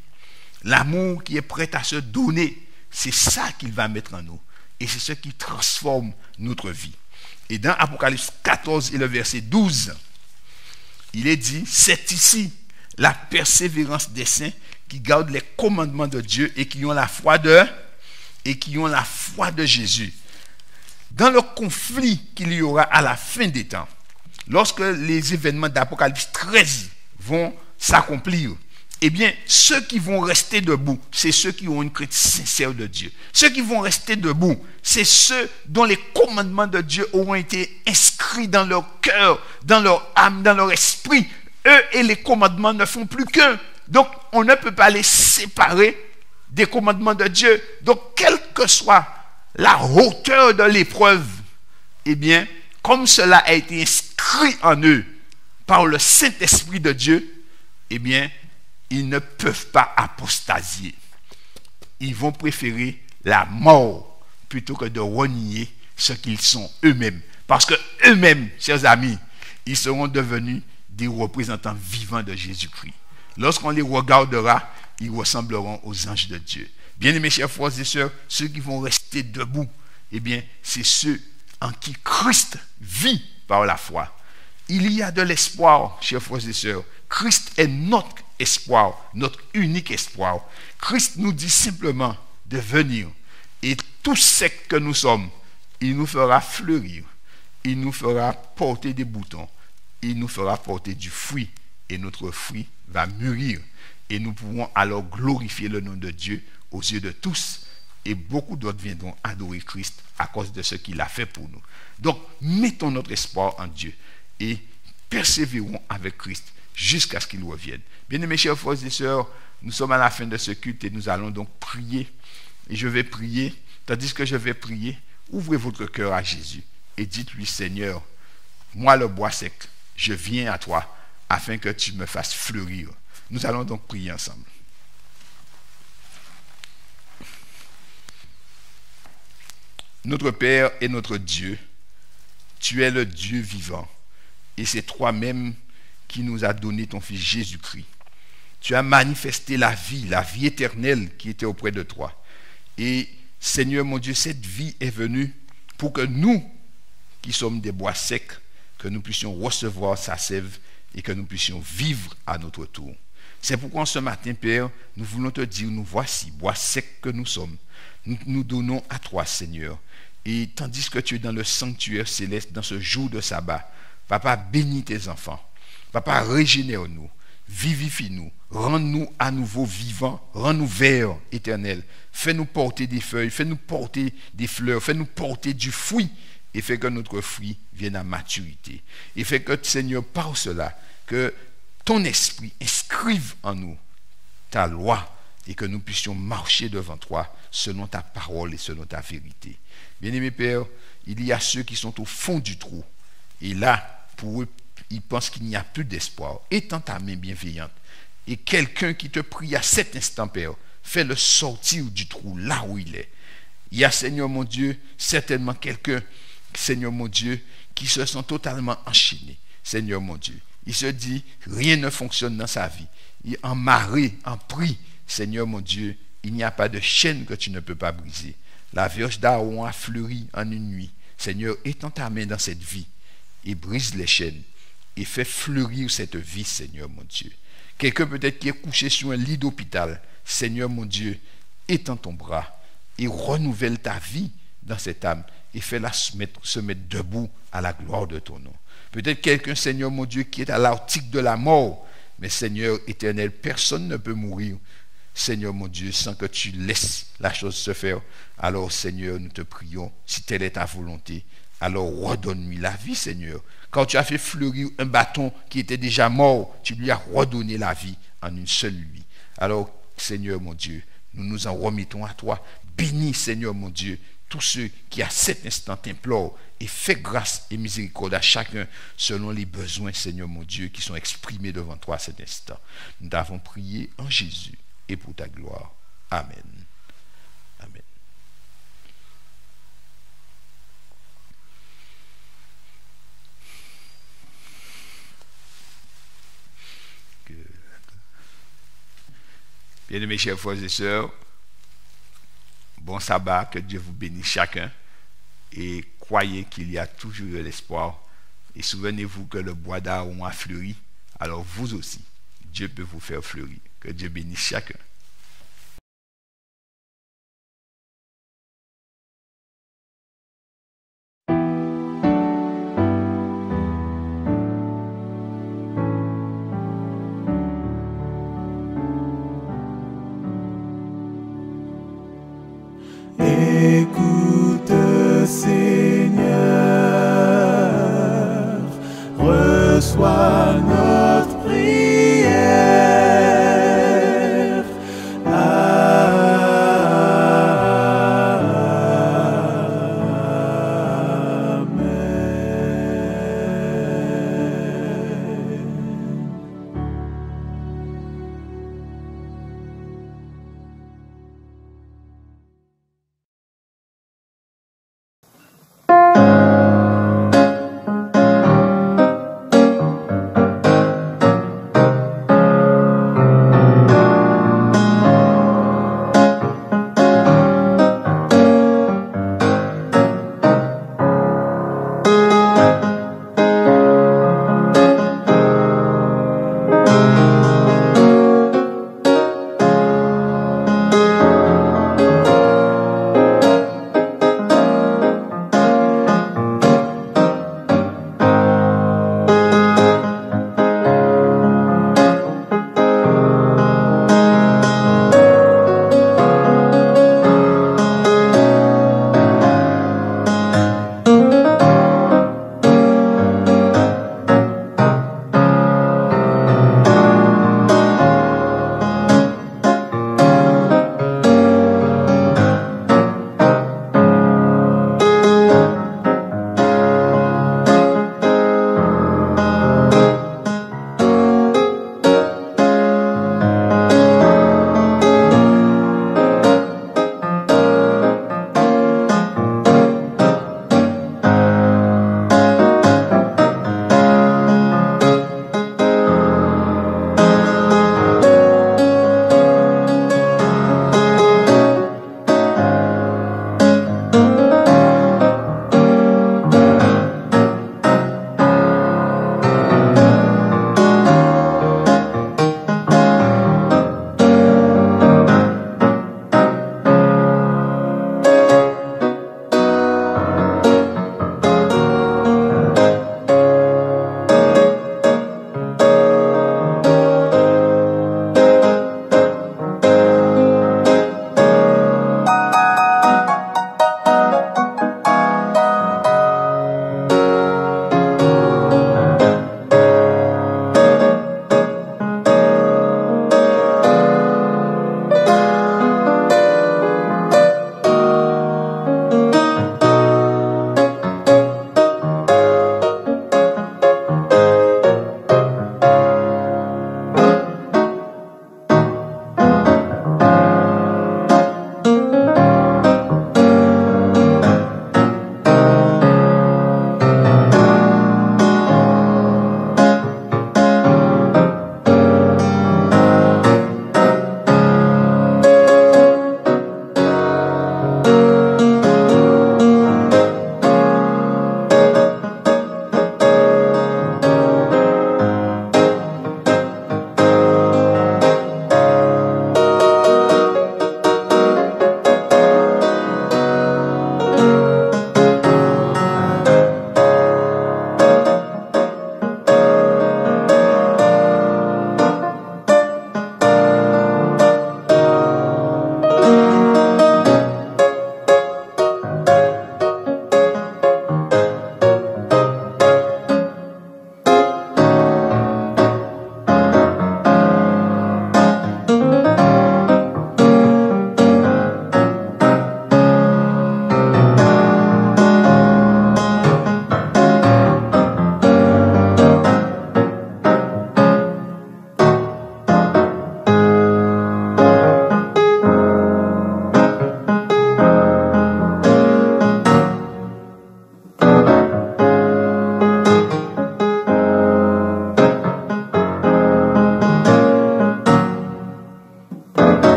L'amour qui est prêt à se donner. C'est ça qu'il va mettre en nous. Et c'est ce qui transforme notre vie. Et dans Apocalypse 14 et le verset 12, il est dit, c'est ici la persévérance des saints qui gardent les commandements de Dieu et qui ont la foi de Jésus. Dans le conflit qu'il y aura à la fin des temps, lorsque les événements d'Apocalypse 13 vont s'accomplir, eh bien, ceux qui vont rester debout, c'est ceux qui ont une crainte sincère de Dieu. Ceux qui vont rester debout, c'est ceux dont les commandements de Dieu auront été inscrits dans leur cœur, dans leur âme, dans leur esprit. Eux et les commandements ne font plus qu'un. Donc, on ne peut pas les séparer des commandements de Dieu. Donc, quelle que soit la hauteur de l'épreuve, eh bien, comme cela a été inscrit en eux par le Saint-Esprit de Dieu, eh bien, ils ne peuvent pas apostasier. Ils vont préférer la mort plutôt que de renier ce qu'ils sont eux-mêmes. Parce que eux-mêmes, chers amis, ils seront devenus des représentants vivants de Jésus-Christ. Lorsqu'on les regardera, ils ressembleront aux anges de Dieu. Bien-aimés chers frères et sœurs, ceux qui vont rester debout, eh bien, c'est ceux en qui Christ vit par la foi. Il y a de l'espoir, chers frères et sœurs. Christ est notre espoir, notre unique espoir. Christ nous dit simplement de venir. Et tout ce que nous sommes, il nous fera fleurir. Il nous fera porter des boutons. Il nous fera porter du fruit. Et notre fruit va mûrir. Et nous pourrons alors glorifier le nom de Dieu aux yeux de tous. Et beaucoup d'autres viendront adorer Christ à cause de ce qu'il a fait pour nous. Donc, mettons notre espoir en Dieu. Et persévérons avec Christ jusqu'à ce qu'il revienne. Bien-aimés chers frères et sœurs, nous sommes à la fin de ce culte et nous allons donc prier. Et je vais prier, tandis que je vais prier, ouvrez votre cœur à Jésus et dites-lui, Seigneur, moi le bois sec, je viens à toi afin que tu me fasses fleurir. Nous allons donc prier ensemble. Notre Père et notre Dieu, tu es le Dieu vivant et c'est toi-même qui nous a donné ton Fils Jésus-Christ. Tu as manifesté la vie éternelle qui était auprès de toi. Et Seigneur mon Dieu, cette vie est venue pour que nous, qui sommes des bois secs, que nous puissions recevoir sa sève et que nous puissions vivre à notre tour. C'est pourquoi ce matin, Père, nous voulons te dire, nous voici, bois secs que nous sommes. Nous nous donnons à toi, Seigneur. Et tandis que tu es dans le sanctuaire céleste, dans ce jour de sabbat, Papa, bénis tes enfants. Papa, régénère-nous, vivifie-nous, rends-nous à nouveau vivants, rends-nous verts, éternel. Fais-nous porter des feuilles, fais-nous porter des fleurs, fais-nous porter du fruit et fais que notre fruit vienne à maturité. Et fais que, Seigneur, par cela, que ton esprit inscrive en nous ta loi et que nous puissions marcher devant toi selon ta parole et selon ta vérité. Bien-aimé Père, il y a ceux qui sont au fond du trou et là, pour eux, ils pensent qu'il n'y a plus d'espoir. Étends ta main bienveillante et quelqu'un qui te prie à cet instant, Père, fais-le sortir du trou là où il est. Il y a, Seigneur mon Dieu, certainement quelqu'un, Seigneur mon Dieu, qui se sent totalement enchaîné. Seigneur mon Dieu, il se dit, rien ne fonctionne dans sa vie. Il est emmarré, en prie. Seigneur mon Dieu, il n'y a pas de chaîne que tu ne peux pas briser. La vierge d'Aaron a fleuri en une nuit. Seigneur, étends ta main dans cette vie et brise les chaînes. et fais fleurir cette vie, Seigneur mon Dieu. Quelqu'un peut-être qui est couché sur un lit d'hôpital, Seigneur mon Dieu, étends ton bras et renouvelle ta vie dans cette âme et fais-la se mettre debout à la gloire de ton nom. Peut-être quelqu'un, Seigneur mon Dieu, qui est à l'article de la mort, mais Seigneur éternel, personne ne peut mourir, Seigneur mon Dieu, sans que tu laisses la chose se faire. Alors Seigneur, nous te prions, si telle est ta volonté, alors redonne-lui la vie, Seigneur. Quand tu as fait fleurir un bâton qui était déjà mort, tu lui as redonné la vie en une seule nuit. Alors, Seigneur mon Dieu, nous nous en remettons à toi. Bénis, Seigneur mon Dieu, tous ceux qui à cet instant t'implorent et fais grâce et miséricorde à chacun selon les besoins, Seigneur mon Dieu, qui sont exprimés devant toi à cet instant. Nous t'avons prié en Jésus et pour ta gloire. Amen. Amen. Bien-aimés chers frères et sœurs, bon sabbat, que Dieu vous bénisse chacun et croyez qu'il y a toujours de l'espoir et souvenez-vous que le bois d'Aaron a fleuri, alors vous aussi, Dieu peut vous faire fleurir. Que Dieu bénisse chacun. Et